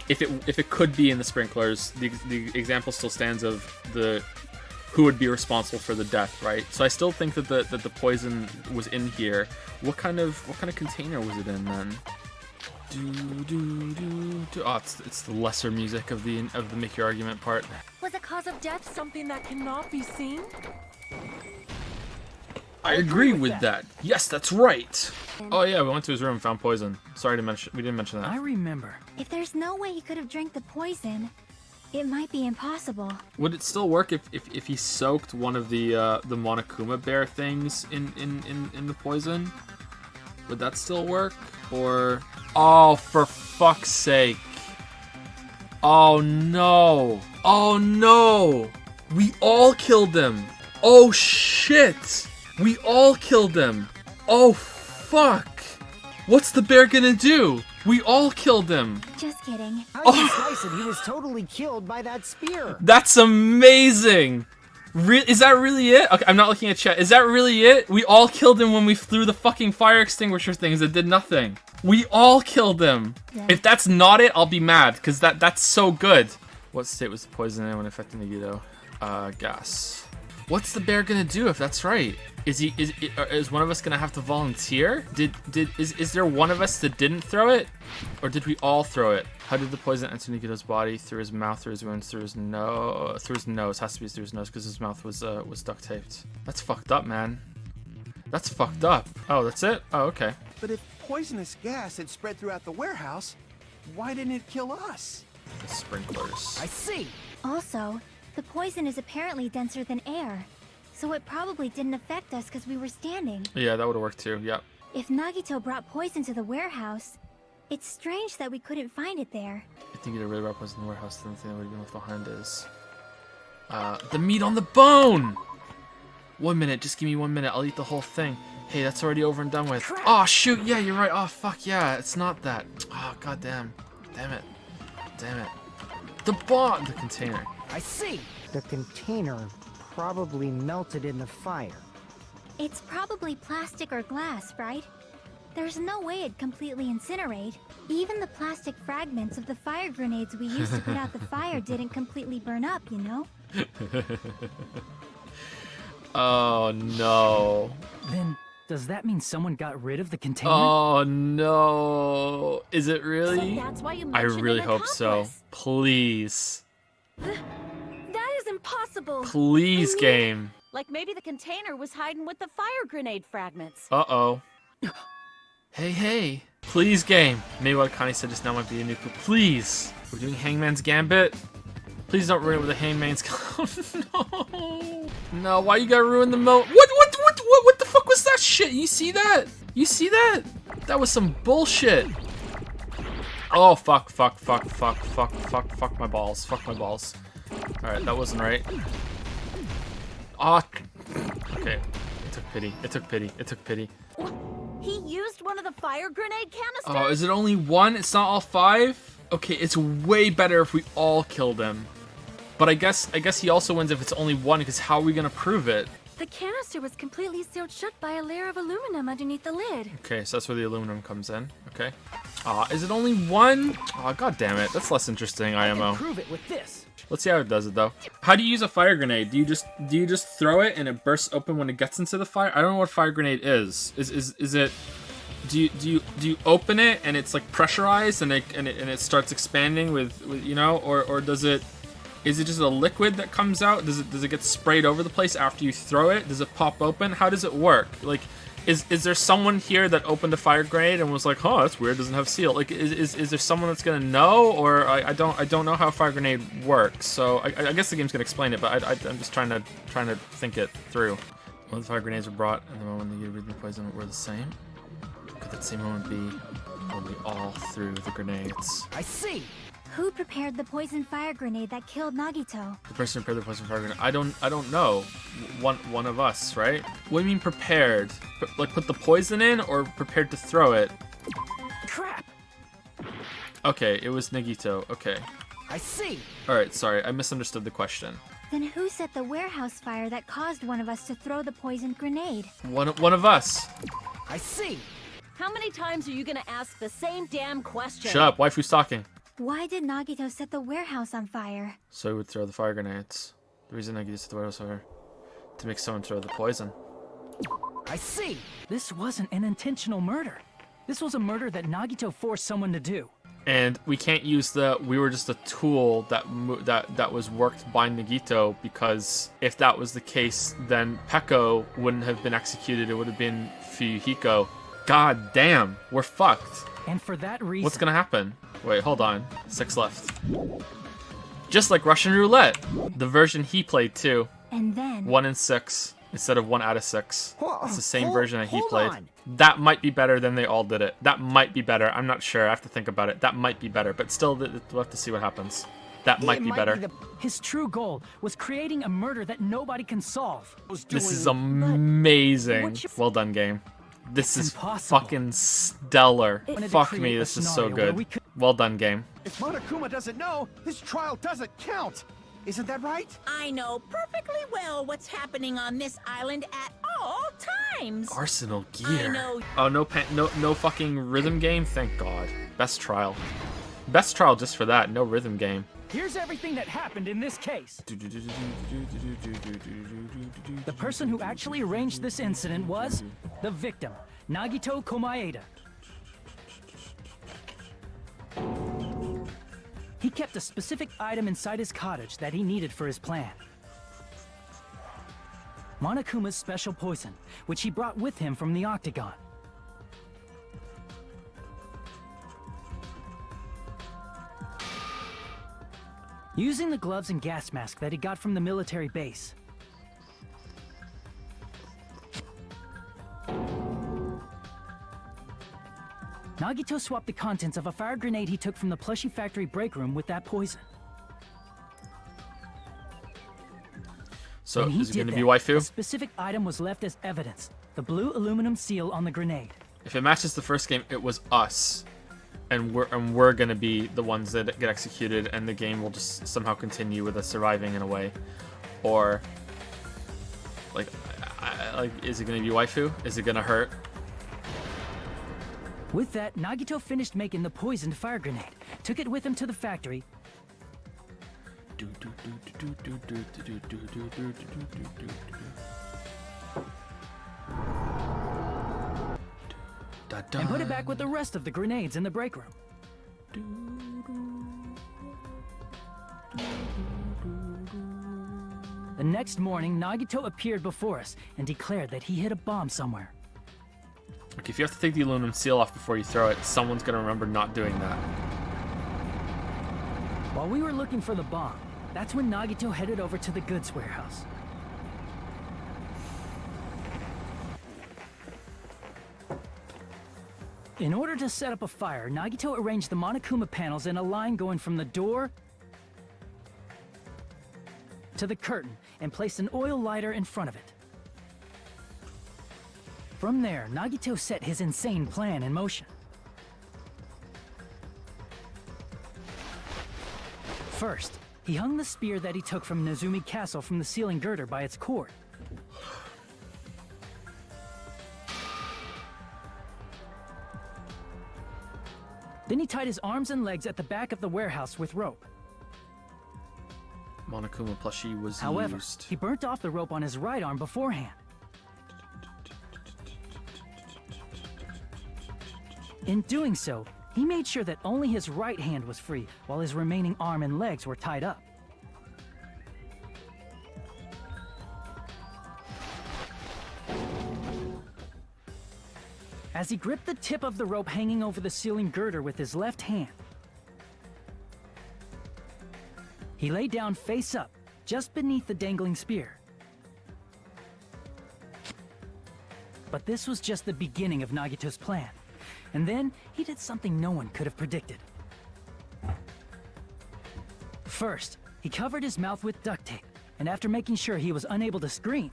if it could be in the sprinklers, the example still stands of the who would be responsible for the death, right? So I still think that the poison was in here. What kind of container was it in then? Oh, it's the lesser music of the make your argument part. Was the cause of death something that cannot be seen? I agree with that. Yes, that's right. Oh yeah, we went to his room and found poison. Sorry to mention, we didn't mention that. I remember. If there's no way he could have drank the poison, it might be impossible. Would it still work if he soaked one of the Monokuma bear things in the poison? Would that still work? Or, oh, for fuck's sake. Oh no. Oh no. We all killed him. Oh shit. We all killed him. Oh, fuck. What's the bear gonna do? We all killed him. Just kidding. How do you slice it? He was totally killed by that spear. That's amazing. Is that really it? Okay, I'm not looking at chat. Is that really it? We all killed him when we threw the fucking fire extinguisher things that did nothing. We all killed him. Yeah. If that's not it, I'll be mad, because that's so good. What state was the poison in when affecting Nagito? Gas. What's the bear gonna do if that's right? Is one of us gonna have to volunteer? Is there one of us that didn't throw it, or did we all throw it? How did the poison enter Nagito's body? Through his mouth, through his wounds, through his nose. Through his nose. Has to be through his nose because his mouth was duct taped. That's fucked up, man. That's fucked up. Oh, that's it? Oh, okay. But if poisonous gas had spread throughout the warehouse, why didn't it kill us? The sprinklers. I see. Also, the poison is apparently denser than air, so it probably didn't affect us because we were standing. Yeah, that would have worked too, yep. If Nagito brought poison to the warehouse, it's strange that we couldn't find it there. I think he'd really brought poison in the warehouse, the only thing that would have been left behind is... the meat on the bone! 1 minute, just give me 1 minute, I'll eat the whole thing. Hey, that's already over and done with. Crap. Oh, shoot, yeah, you're right. Oh, fuck, yeah, it's not that. Oh, goddamn. Damn it. Damn it. The container. I see. The container probably melted in the fire. It's probably plastic or glass, right? There's no way it'd completely incinerate. Even the plastic fragments of the fire grenades we used to put out the fire didn't completely burn up, you know? Oh, no. Then, does that mean someone got rid of the container? Oh, no. Is it really? So that's why you I mentioned really an hope so. accomplice. Please. That is impossible. Please, game. Like maybe the container was hiding with the fire grenade fragments. Uh-oh. Hey, hey. Please, game. Maybe what Connie said just now might be a new clue. Please. We're doing Hangman's Gambit. Please don't ruin it with a Hangman's... Oh, no. No, why you gotta ruin the What the fuck was that shit? You see that? You see that? That was some bullshit. Oh, fuck my balls. Fuck my balls. Alright, that wasn't right. Oh, okay. It took pity. It took pity. It took pity. He used one of the fire grenade canisters? Oh, is it only one? It's not all five? Okay, it's way better if we all killed him. But I guess he also wins if it's only one, because how are we gonna prove it? The canister was completely sealed shut by a layer of aluminum underneath the lid. Okay, so that's where the aluminum comes in. Okay. Is it only one? God damn it. That's less interesting, IMO. Prove it with this. Let's see how it does it though. How do you use a fire grenade? Do you just throw it and it bursts open when it gets into the fire? I don't know what a fire grenade is. Is it? Do you open it and it's like pressurized and it starts expanding with you know, or does it? Is it just a liquid that comes out? Does it get sprayed over the place after you throw it? Does it pop open? How does it work? Like, is there someone here that opened a fire grenade and was like, oh, that's weird, doesn't have seal? Like, is there someone that's gonna know? Or I don't know how a fire grenade works. So I guess the game's gonna explain it, but I'm just trying to think it through. When the fire grenades were brought and the moment you read the poison were the same, could that same moment be when we all threw the grenades? I see. Who prepared the poison fire grenade that killed Nagito? The person who prepared the poison fire grenade. I don't know. One of us, right? What do you mean prepared? Like put the poison in or prepared to throw it? Crap. Okay, it was Nagito. Okay. I see. All right, sorry, I misunderstood the question. Then who set the warehouse fire that caused one of us to throw the poisoned grenade? One of us. I see. How many times are you gonna ask the same damn question? Shut up, waifu's talking. Why did Nagito set the warehouse on fire? So he would throw the fire grenades. The reason Nagito set the warehouse fire to make someone throw the poison. I see. This wasn't an intentional murder. This was a murder that Nagito forced someone to do. And we can't use we were just a tool that was worked by Nagito, because if that was the case, then Peko wouldn't have been executed. It would have been Fuyuhiko. God damn, we're fucked. And for that reason... What's gonna happen? Wait, hold on. 6 left. Just like Russian roulette. The version he played too. And then... 1 in 6 instead of 1 out of 6. It's the same version that he played. On. That might be better than they all did it. That might be better. I'm not sure. I have to think about it. That might be better. But still, we'll have to see what happens. That might be better. His true goal was creating a murder that nobody can solve. This is amazing. Well done, game. This is fucking stellar. Fuck me, this is so good. Well done, game. If Monokuma doesn't know, his trial doesn't count. Isn't that right? I know perfectly well what's happening on this island at all times. Arsenal I gear. know. Oh, no fucking rhythm game? Thank God. Best trial. Best trial just for that. No rhythm game. Here's everything that happened in this case. The person who actually arranged this incident was the victim, Nagito Komaeda. He kept a specific item inside his cottage that he needed for his plan. Monokuma's special poison, which he brought with him from the Octagon. Using the gloves and gas mask that he got from the military base. Nagito swapped the contents of a fire grenade he took from the plushie factory break room with that poison. So, is it going to be A waifu? specific item was left as evidence. The blue aluminum seal on the grenade. If it matches the first game, it was us. And we're gonna be the ones that get executed, and the game will just somehow continue with us surviving in a way. Or, like, is it gonna be waifu? Is it gonna hurt? With that, Nagito finished making the poisoned fire grenade, took it with him to the factory, and put it back with the rest of the grenades in the break room. The next morning, Nagito appeared before us and declared that he hid a bomb somewhere. Okay, if you have to take the aluminum seal off before you throw it, someone's gonna remember not doing that. While we were looking for the bomb, that's when Nagito headed over to the goods warehouse. In order to set up a fire, Nagito arranged the Monokuma panels in a line going from the door to the curtain and placed an oil lighter in front of it. From there, Nagito set his insane plan in motion. First, he hung the spear that he took from Nezumi Castle from the ceiling girder by its cord. he tied his arms and legs at the back of the warehouse with rope. Monokuma plushie was However, used. he burnt off the rope on his right arm beforehand. In doing so, he made sure that only his right hand was free, while his remaining arm and legs were tied up. As he gripped the tip of the rope hanging over the ceiling girder with his left hand, he lay down face up, just beneath the dangling spear. But this was just the beginning of Nagito's plan. And then, he did something no one could have predicted. First, he covered his mouth with duct tape, and after making sure he was unable to scream,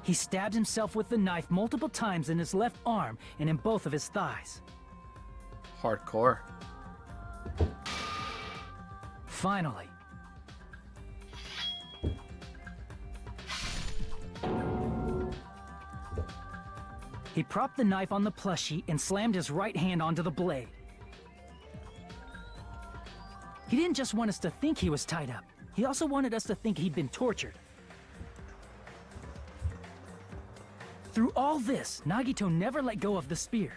he stabbed himself with the knife multiple times in his left arm and in both of his thighs. Hardcore. Finally, he propped the knife on the plushie and slammed his right hand onto the blade. He didn't just want us to think he was tied up. He also wanted us to think he'd been tortured. Through all this, Nagito never let go of the spear.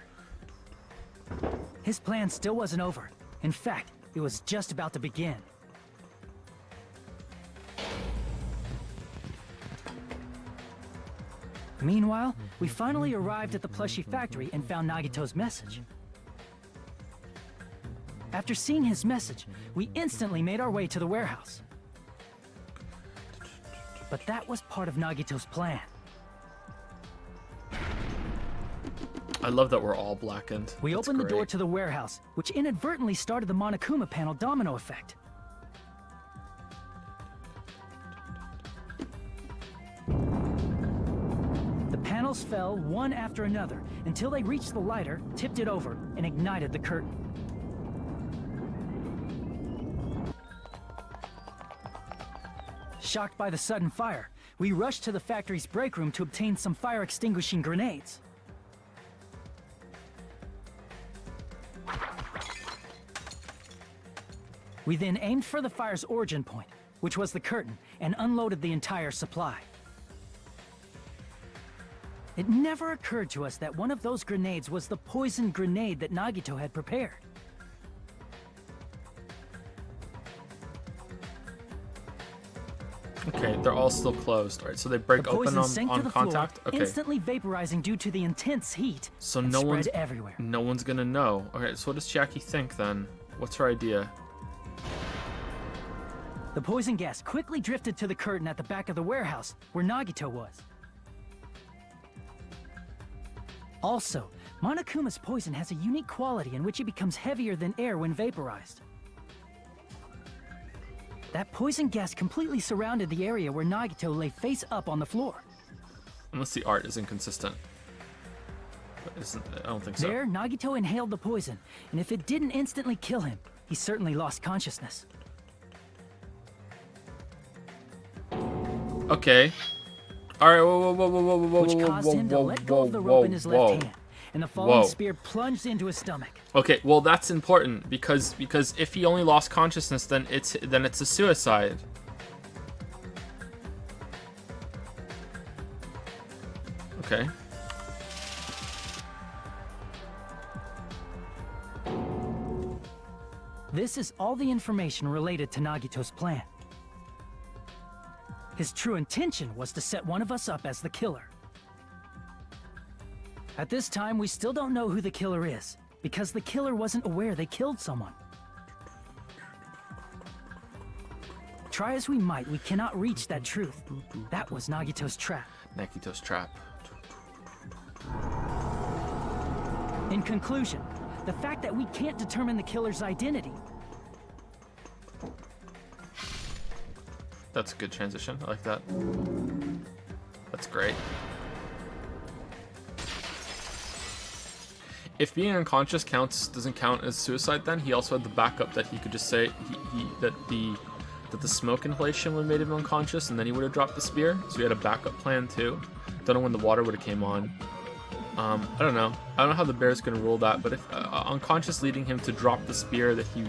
His plan still wasn't over. In fact, it was just about to begin. Meanwhile, we finally arrived at the plushie factory and found Nagito's message. After seeing his message, we instantly made our way to the warehouse. But that was part of Nagito's plan. I love that we're all blackened. We That's opened the door great. to the warehouse, which inadvertently started the Monokuma panel domino effect. The panels fell one after another until they reached the lighter, tipped it over, and ignited the curtain. Shocked by the sudden fire, we rushed to the factory's break room to obtain some fire-extinguishing grenades. We then aimed for the fire's origin point, which was the curtain, and unloaded the entire supply. It never occurred to us that one of those grenades was the poison grenade that Nagito had prepared. Okay, they're all still closed. All right, so they break The open poison sank to on the contact. floor, Okay, instantly vaporizing due to the intense heat, so and no spread one's everywhere. no one's gonna know. Okay, so what does Jackie think then? What's her idea? The poison gas quickly drifted to the curtain at the back of the warehouse, where Nagito was. Also, Monokuma's poison has a unique quality in which it becomes heavier than air when vaporized. That poison gas completely surrounded the area where Nagito lay face up on the floor. Unless the art is inconsistent. But I don't think so. There, Nagito inhaled the poison, and if it didn't instantly kill him, he certainly lost consciousness. Okay. All right. Whoa, whoa, whoa, whoa, whoa, whoa, Which whoa, caused whoa, him to whoa, let go of the rope in his whoa. left hand, and the falling Whoa. spear plunged into his stomach. Okay, well that's important because if he only lost consciousness, then it's a suicide. Okay. This is all the information related to Nagito's plan. His true intention was to set one of us up as the killer. At this time, we still don't know who the killer is, because the killer wasn't aware they killed someone. Try as we might, we cannot reach that truth. That was Nagito's trap. Nagito's trap. In conclusion, the fact that we can't determine the killer's identity. That's a good transition. I like that. That's great. If being unconscious doesn't count as suicide, then he also had the backup that he could just say that that the smoke inhalation would have made him unconscious, and then he would have dropped the spear. So he had a backup plan too. Don't know when the water would have came on. I don't know. I don't know how the bear's gonna rule that, but if unconscious leading him to drop the spear that he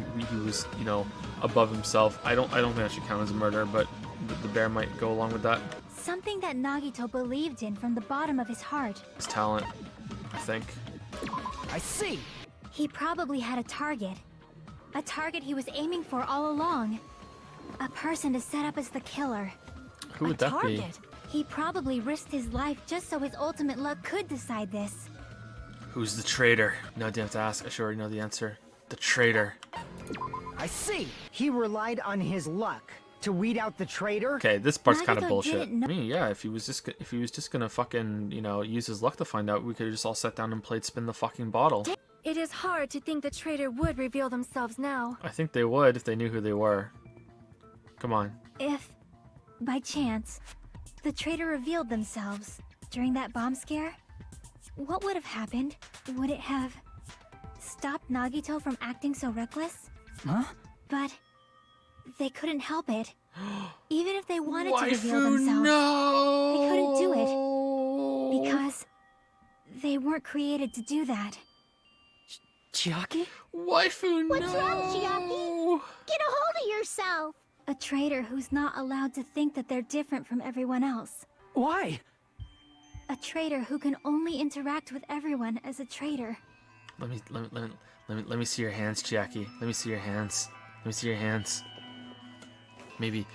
was, you know, above himself, I don't think that should count as a murder, but the bear might go along with that. Something that Nagito believed in from the bottom of his heart. His talent, I think. I see. He probably had a target. A target he was aiming for all along. A person to set up as the killer. Who would that be? He probably risked his life just so his ultimate luck could decide this. Who's the traitor? No, I didn't have to ask. I should already know the answer. The traitor. I see. He relied on his luck to weed out the traitor. Okay, this part's kind of Nagito bullshit. I didn't know- mean, yeah, if he was just gonna fucking, you know, use his luck to find out, we could have just all sat down and played spin the fucking bottle. It is hard to think the traitor would reveal themselves now. I think they would if they knew who they were. Come on. If, by chance, the traitor revealed themselves during that bomb scare, what would have happened? Would it have stopped Nagito from acting so reckless? Huh? But they couldn't help it. Even if they wanted to reveal Waifu, themselves, no! they couldn't do it. Because they weren't created to do that. Chiaki? Waifu, What's no! wrong, Chiaki? Get a hold of yourself! A traitor who's not allowed to think that they're different from everyone else. Why? A traitor who can only interact with everyone as a traitor. Let me see your hands, Chiaki. Let me see your hands. Let me see your hands. Maybe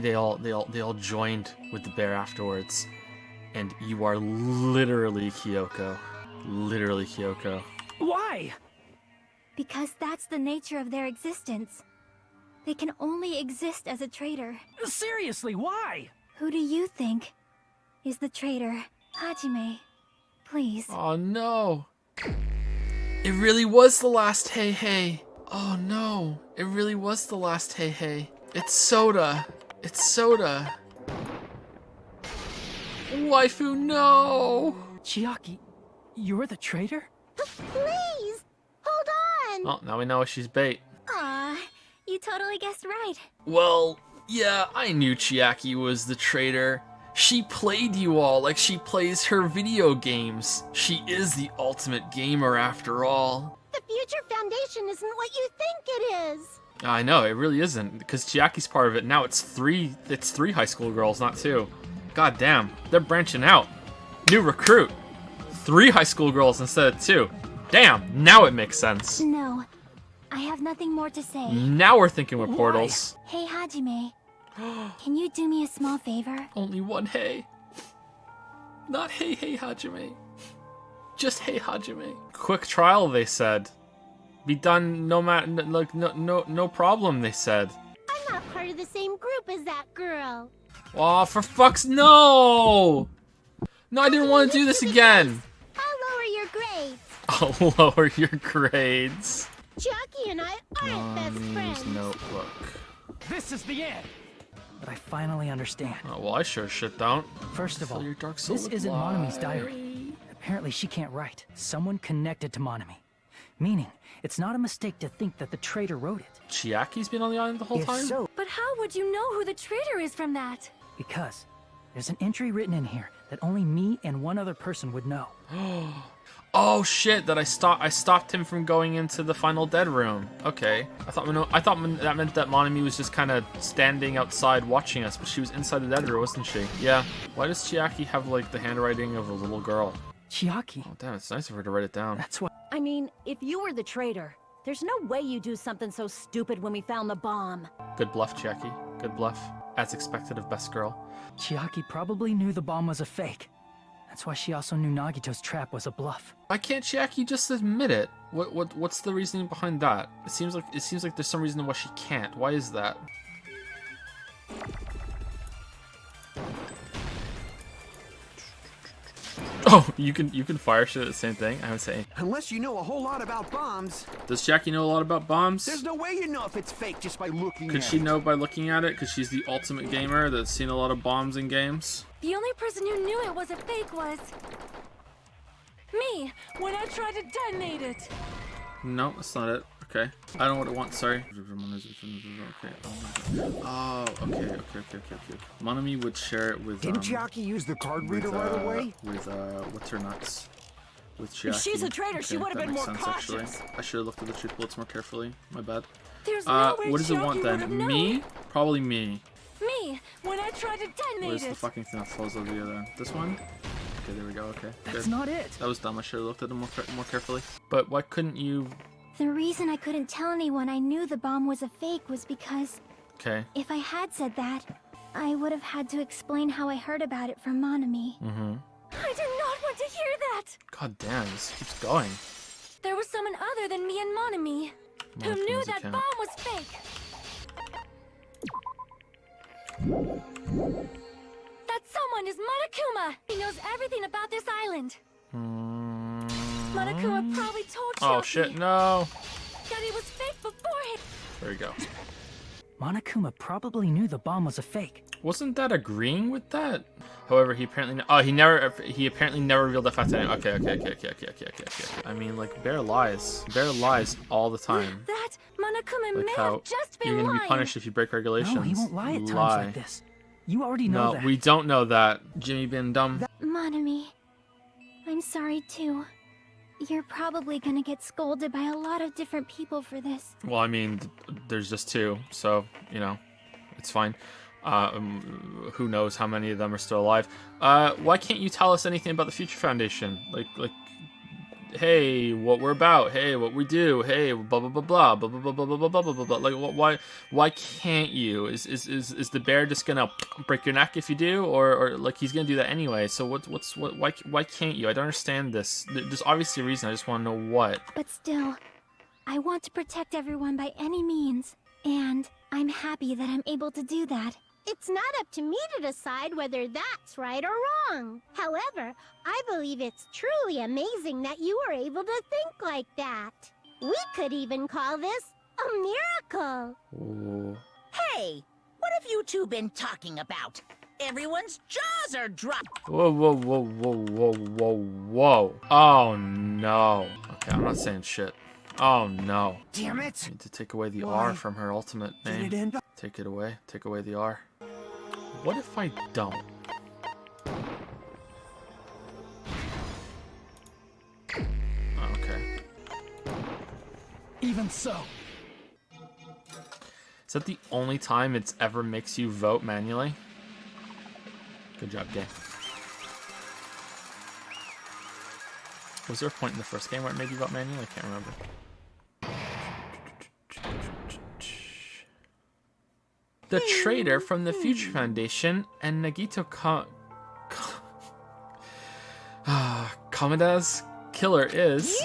they all joined with the bear afterwards, and you are literally Kyoko. Literally Kyoko. Why? Because that's the nature of their existence. They can only exist as a traitor. Seriously, why? Who do you think is the traitor? Hajime, please. Oh no. It really was the last hey hey. Oh no. It really was the last hey hey. It's Soda. It's Soda. Waifu, no. Chiaki, you're the traitor? Please! Hold on! Oh, now we know she's bait. Aw, you totally guessed right. Well, yeah, I knew Chiaki was the traitor. She played you all like she plays her video games. She is the ultimate gamer after all. The Future Foundation isn't what you think it is. I know, it really isn't, because Chiaki's part of it. Now it's three high school girls, not 2. God damn, they're branching out. New recruit. 3 high school girls instead of 2. Damn, now it makes sense. No, I have nothing more to say. Now we're thinking with portals. Hey, Hajime. Can you do me a small favor? Only one hey. Not hey hey Hajime. Just hey Hajime. Quick trial, they said. Be done no no problem, they said. I'm not part of the same group as that girl. Aw, for fuck's no! No, I didn't want to do this again. I'll lower your grades. I'll lower your grades. Chiaki and I aren't best friends. Notebook. This is the end. But I finally understand. Oh, well, I sure shit don't. First of all, Fill your dark soul this with isn't light. Monami's diary. Apparently she can't write. Someone connected to Monami. Meaning, it's not a mistake to think that the traitor wrote it. Chiaki's been on the island the whole If time? so, But how would you know who the traitor is from that? Because there's an entry written in here that only me and one other person would know. Oh shit! That I stopped him from going into the final dead room. Okay, I thought that meant that Monami was just kind of standing outside watching us, but she was inside the dead room, wasn't she? Yeah. Why does Chiaki have like the handwriting of a little girl? Chiaki. Oh damn! It's nice of her to write it down. That's why. I mean, if you were the traitor, there's no way you'd do something so stupid when we found the bomb. Good bluff, Chiaki. Good bluff. As expected of best girl. Chiaki probably knew the bomb was a fake. That's why she also knew Nagito's trap was a bluff. Why can't Chiaki just admit it? What's the reasoning behind that? It seems like there's some reason why she can't. Why is that? Oh, you can fire shit at the same thing? I would say. Unless you know a whole lot about bombs, Does Chiaki know a lot about bombs? there's no way you know if it's fake just by looking Could at she it. know by looking at it? Because she's the ultimate gamer that's seen a lot of bombs in games. The only person who knew it wasn't fake was... me, when I tried to detonate it. No, that's not it. Okay. I don't know what it wants, sorry. Okay. Oh, okay. Monami would share it with, Didn't Chiaki use the card reader right away? With, what's her nuts? With Chiaki. If she's a traitor, she would have been more cautious. Actually. I should have looked at the truth bullets more carefully. My bad. There's no way what does it Chiaki want would've then? known. Me? Probably me. Me, when I tried to detonate Where's it. the fucking thing that falls over the other? This one? Okay, there we go. Okay. That's good. not it. That was dumb. I should have looked at them more carefully. But why couldn't you? The reason I couldn't tell anyone I knew the bomb was a fake was because Okay. if I had said that, I would have had to explain how I heard about it from Monami. Mm-hmm. I did not want to hear that. God damn, this keeps going. There was someone other than me and Monami who knew Monokuma's that account. bomb was fake. That someone is Monokuma. He knows everything about this island. Monokuma probably told Chiaki Oh shit, no. that it was fake beforehand. There we go. Monokuma probably knew the bomb was a fake. Wasn't that agreeing with that? However, he apparently he apparently never revealed the fact that okay. I mean, like, Bear lies all the time. That Monokuma Like may how have just been you're gonna lying. be punished if you break regulations. No, he won't lie at times like this. You already know No, that. we don't know that. Jimmy been dumb. Monami, I'm sorry too. You're probably gonna get scolded by a lot of different people for this. Well, I mean, there's just two, so, you know, it's fine. Who knows how many of them are still alive. Why can't you tell us anything about the Future Foundation? Like, hey, what we're about, hey, what we do, hey, blah, blah, blah, blah, blah, blah, blah, blah, blah, blah, blah, blah, blah. Like, why can't you? Is the bear just gonna break your neck if you do? Or like, he's gonna do that anyway, so why can't you? I don't understand this. There's obviously a reason, I just want to know what. But still, I want to protect everyone by any means, and I'm happy that I'm able to do that. It's not up to me to decide whether that's right or wrong. However, I believe it's truly amazing that you were able to think like that. We could even call this a miracle. Ooh. Hey, what have you two been talking about? Everyone's jaws are dropped. Whoa. Oh no. Okay, I'm not saying shit. Oh no. Damn it! I need to take away the Why R from her ultimate Did name. it end up? Take it away. Take away the R. What if I don't? Okay. Even so. Is that the only time it's ever makes you vote manually? Good job, game. Was there a point in the first game where it made you vote manually? I can't remember. The traitor from the Future Foundation and Nagito Kamada's killer is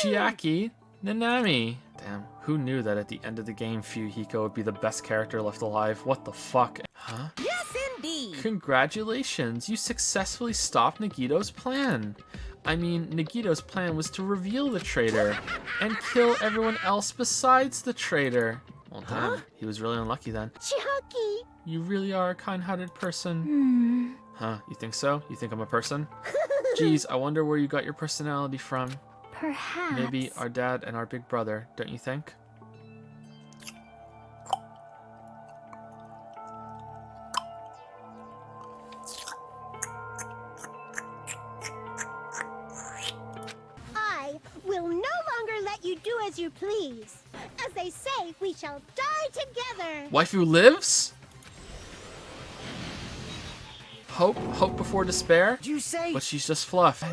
Chiaki Nanami. Damn, who knew that at the end of the game Fuyuhiko would be the best character left alive? What the fuck? Huh? Yes, indeed. Congratulations, you successfully stopped Nagito's plan. I mean, Nagito's plan was to reveal the traitor and kill everyone else besides the traitor. Well, damn, he was really unlucky then. Chiaki! You really are a kind-hearted person. Huh, you think so? You think I'm a person? Geez, I wonder where you got your personality from. Perhaps. Maybe our dad and our big brother, don't you think? I will no longer let you do as you please. As they say, we shall die together. Waifu lives? Hope before despair? Did you say? But she's just fluff.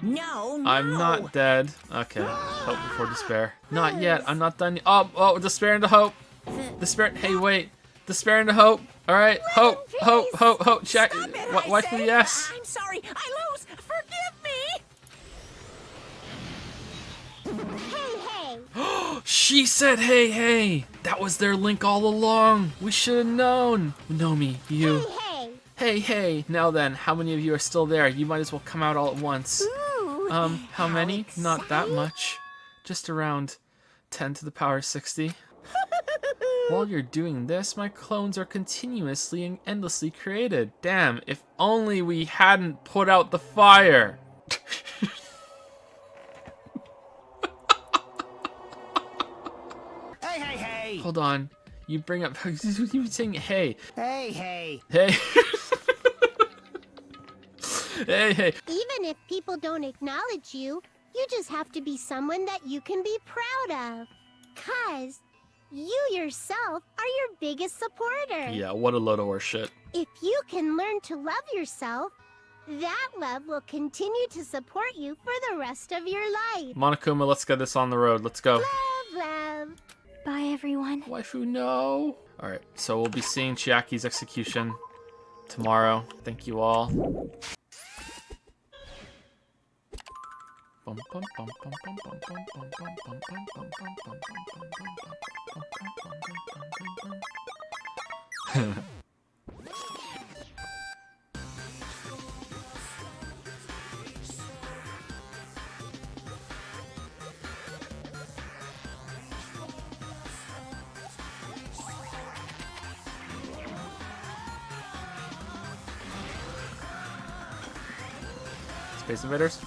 No. I'm not dead. Okay. Hope before despair. Not yet. I'm not done. Oh, despair into hope. Despair. Hey, wait. Despair into hope. All right. Hope. Check. Waifu, yes. I'm sorry. I lose. Forgive me. Hey. She said, hey. That was their link all along. We should have known. Nomi, you. Hey. Now then, how many of you are still there? You might as well come out all at once. Ooh, How many? Not that much. Just around 10 to the power 60. While you're doing this, my clones are continuously and endlessly created. Damn, if only we hadn't put out the fire. hold on. You bring up... You were saying, hey. Hey, hey. Hey. Hey, hey. Even if people don't acknowledge you, you just have to be someone that you can be proud of. 'Cause you yourself are your biggest supporter. Yeah, what a load of horse shit. If you can learn to love yourself, that love will continue to support you for the rest of your life. Monokuma, let's get this on the road. Let's go. Love, love. Bye, everyone. Waifu, no. Alright, so we'll be seeing Chiaki's execution tomorrow. Thank you all. Space Invaders?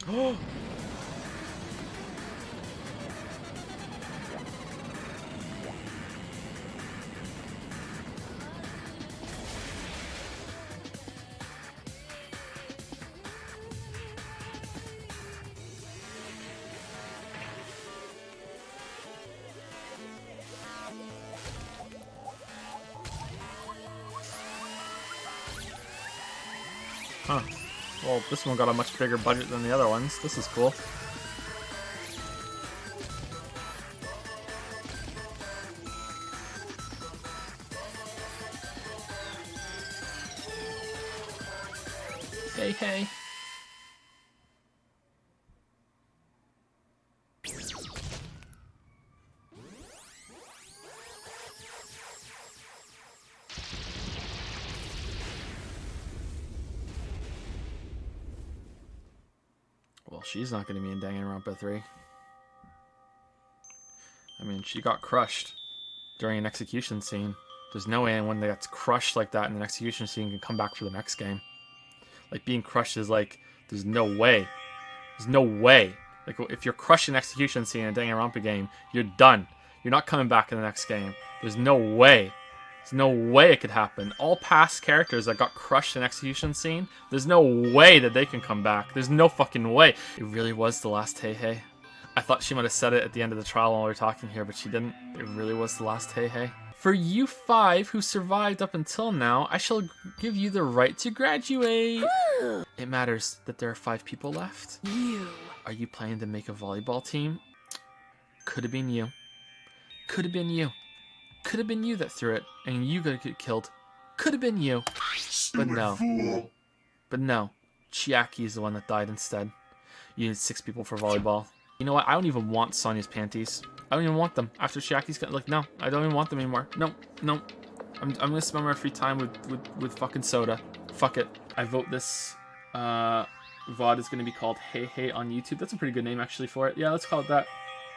Oh! Huh. Well, this one got a much bigger budget than the other ones. This is cool. Hey, hey. Well, she's not going to be in Danganronpa 3. I mean, she got crushed during an execution scene. There's no way anyone that gets crushed like that in an execution scene can come back for the next game. Like, being crushed is like, there's no way. There's no way. Like, if you're crushed in an execution scene in a Danganronpa game, you're done. You're not coming back in the next game. There's no way. There's no way it could happen. All past characters that got crushed in an execution scene, there's no way that they can come back. There's no fucking way. It really was the last Hey Hey. I thought she might have said it at the end of the trial while we were talking here, but she didn't. It really was the last Hey Hey. For you 5 who survived up until now, I shall give you the right to graduate. It matters that there are 5 people left. You. Are you planning to make a volleyball team? Could have been you. Could have been you. Could have been you that threw it, and you got to get killed. Could have been you. But no. Fool. But no. Chiaki is the one that died instead. You need 6 people for volleyball. You know what? I don't even want Sonya's panties. I don't even want them. After Chiaki's got, like, no. I don't even want them anymore. No. No. I'm gonna spend my free time with fucking soda. Fuck it. I vote this VOD is gonna be called Hey Hey on YouTube. That's a pretty good name, actually, for it. Yeah, let's call it that.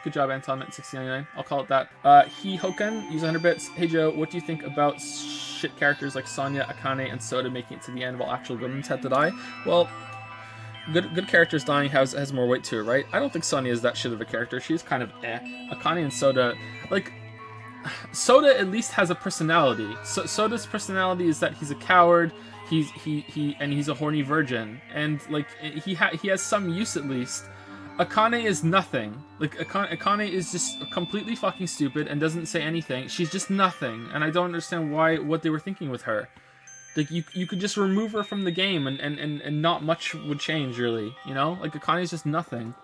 Good job, Anton, at 60.99. I'll call it that. He Hoken, use 100 bits. Hey Joe, what do you think about shit characters like Sonya, Akane, and Soda making it to the end while actual good ones had to die? Well, good characters dying has more weight to it, right? I don't think Sonya is that shit of a character. She's kind of eh. Akane and Soda, like, Soda at least has a personality. Soda's personality is that he's a coward. He's a horny virgin, and like he has some use at least. Akane is nothing. Like, Akane is just completely fucking stupid and doesn't say anything. She's just nothing, and I don't understand what they were thinking with her. Like, you could just remove her from the game and not much would change, really, you know? Like, Akane's just nothing.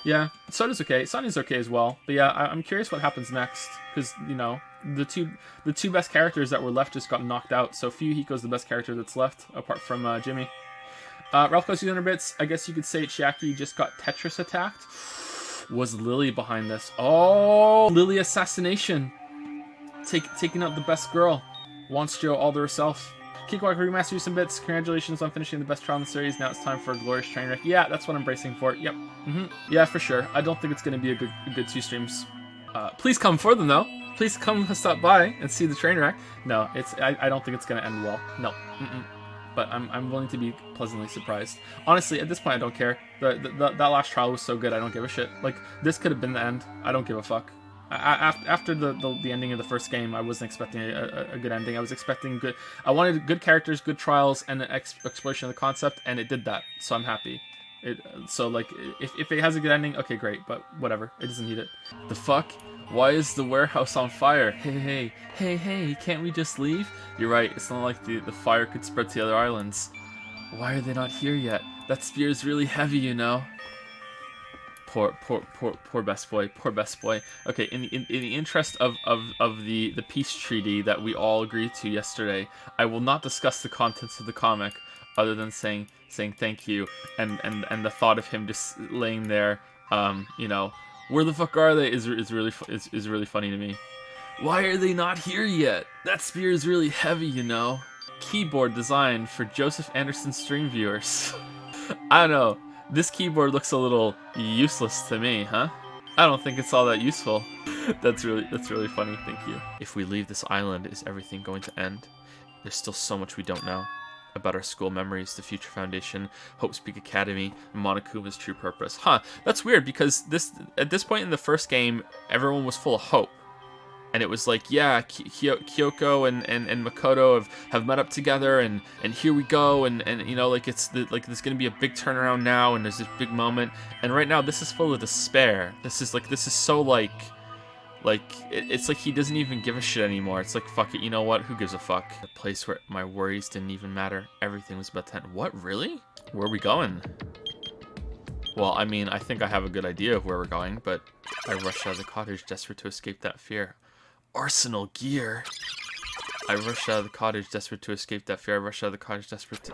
Yeah, Soda's okay. Sonya's okay as well. But yeah, I'm curious what happens next, because, you know, the two best characters that were left just got knocked out, so Fuyuhiko's the best character that's left, apart from Jimmy. Ralph goes 200 bits. I guess you could say Chiaki just got Tetris attacked. Was Lily behind this? Oh, Lily assassination. taking out the best girl. Wants Joe all to herself. Kickwalk remaster you some bits. Congratulations on finishing the best trial in the series. Now it's time for a glorious train wreck. Yeah, that's what I'm bracing for. Yep. Yeah, for sure. I don't think it's going to be a good 2 streams. Please come for them, though. Please come stop by and see the train wreck. No, I don't think it's going to end well. No. But I'm willing to be pleasantly surprised. Honestly, at this point, I don't care. That last trial was so good, I don't give a shit. Like, this could have been the end. I don't give a fuck. After the ending of the first game, I wasn't expecting a good ending. I was expecting good. I wanted good characters, good trials, and an exploration of the concept, and it did that. So I'm happy. So like, if it has a good ending, okay, great. But whatever, it doesn't need it. The fuck? Why is the warehouse on fire? Hey, can't we just leave? You're right. It's not like the fire could spread to the other islands. Why are they not here yet? That spear is really heavy, you know. Poor best boy. Poor best boy. Okay, in the interest of the peace treaty that we all agreed to yesterday, I will not discuss the contents of the comic, other than saying thank you and the thought of him just laying there, you know, where the fuck are they is really funny to me. Why are they not here yet? That spear is really heavy, you know. Keyboard designed for Joseph Anderson stream viewers. I don't know. This keyboard looks a little useless to me, huh? I don't think it's all that useful. That's really funny, thank you. If we leave this island, is everything going to end? There's still so much we don't know. About our school memories, the Future Foundation, Hope Speak Academy, and Monokuma's true purpose. Huh, that's weird because at this point in the first game, everyone was full of hope. And it was like, yeah, Kyoko and Makoto have met up together, and here we go, and you know, like there's gonna be a big turnaround now, and there's this big moment, and right now this is full of despair. This is so like it's like he doesn't even give a shit anymore. It's like, fuck it, you know what? Who gives a fuck? A place where my worries didn't even matter. Everything was about to end. What, really? Where are we going? Well, I mean, I think I have a good idea of where we're going, but I rushed out of the cottage desperate to escape that fear. Arsenal gear. I rushed out of the cottage desperate to escape that fear. I rushed out of the cottage desperate to...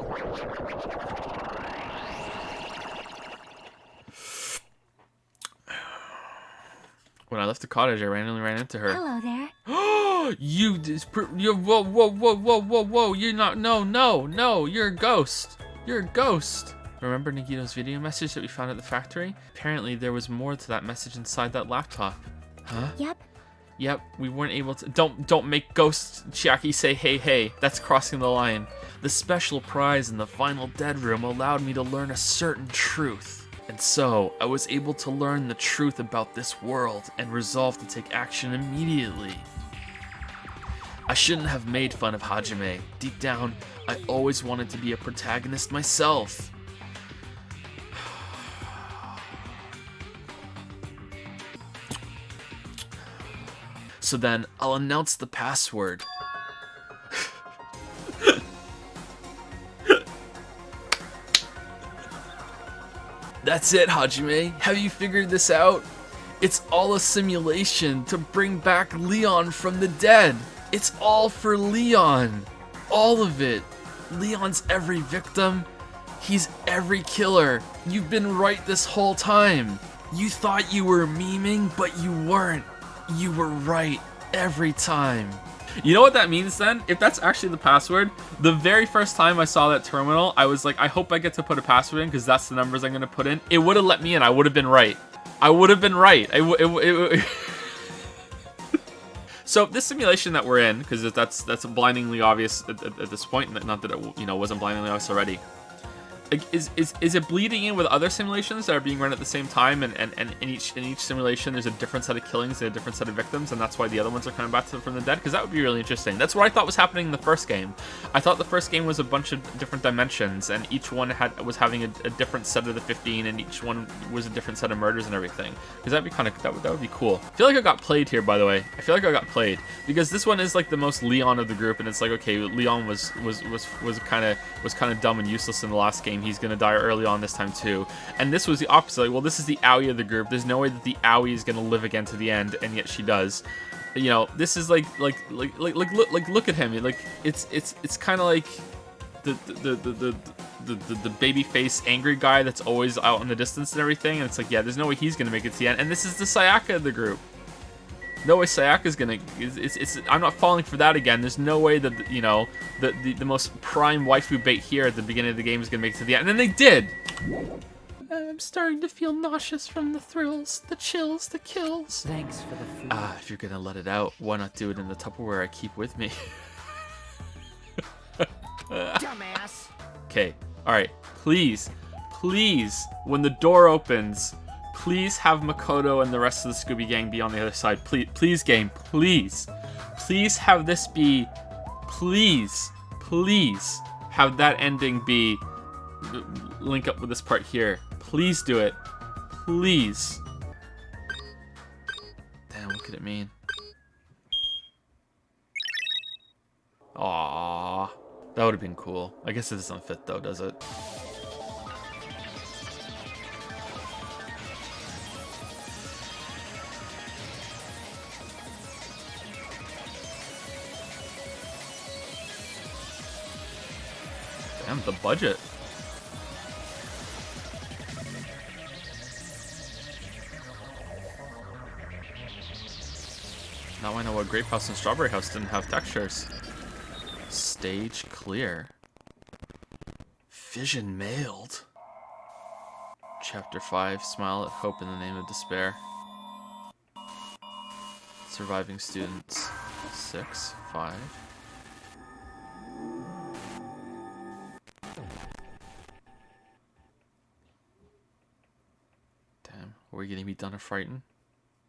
When I left the cottage, I randomly ran into her. Hello there. Whoa. You're not... No. You're a ghost. You're a ghost. Remember Nagito's video message that we found at the factory? Apparently, there was more to that message inside that laptop. Huh? Yep, we weren't able to... Don't make Ghost Chiaki say hey. That's crossing the line. The special prize in the final dead room allowed me to learn a certain truth. And so, I was able to learn the truth about this world and resolved to take action immediately. I shouldn't have made fun of Hajime. Deep down, I always wanted to be a protagonist myself. So then, I'll announce the password. That's it, Hajime. Have you figured this out? It's all a simulation to bring back Leon from the dead. It's all for Leon. All of it. Leon's every victim. He's every killer. You've been right this whole time. You thought you were memeing, but you weren't. You were right every time. You know what that means then? If that's actually the password, the very first time I saw that terminal, I was like, I hope I get to put a password in because that's the numbers I'm going to put in. It would have let me in. I would have been right. So this simulation that we're in, because that's blindingly obvious at this point, not that it wasn't blindingly obvious already. Is it bleeding in with other simulations that are being run at the same time, and in each simulation there's a different set of killings and a different set of victims, and that's why the other ones are coming back from the dead? Because that would be really interesting. That's what I thought was happening in the first game. I thought the first game was a bunch of different dimensions, and each one was having a different set of the 15, and each one was a different set of murders and everything. Because that'd be kind of that would be cool. I feel like I got played here, by the way. I feel like I got played because this one is like the most Leon of the group, and it's like, okay, Leon was kind of dumb and useless in the last game. He's gonna die early on this time too, and this was the opposite. Like, well, this is the Aoi of the group. There's no way that the Aoi is gonna live again to the end, and yet she does. You know, this is like look at him. Like it's kind of like the baby face angry guy that's always out in the distance and everything. And it's like, yeah, there's no way he's gonna make it to the end. And this is the Sayaka of the group. No way Sayaka's gonna. I'm not falling for that again. There's no way that the most prime waifu bait here at the beginning of the game is gonna make it to the end, and then they did. I'm starting to feel nauseous from the thrills, the chills, the kills. Thanks for the food. If you're gonna let it out, why not do it in the Tupperware I keep with me? Dumbass. Okay. All right. Please, when the door opens, please have Makoto and the rest of the Scooby Gang be on the other side. Please, game. Please have this be. Please have that ending be. Link up with this part here. Please do it. Please. Damn, what could it mean? Aww. That would have been cool. I guess it doesn't fit though, does it? Damn, the budget. Now I know why Grape House and Strawberry House didn't have textures. Stage clear. Vision mailed. Chapter 5, Smile at Hope in the Name of Despair. Surviving students. 6, 5. Damn, are we getting me done or frightened?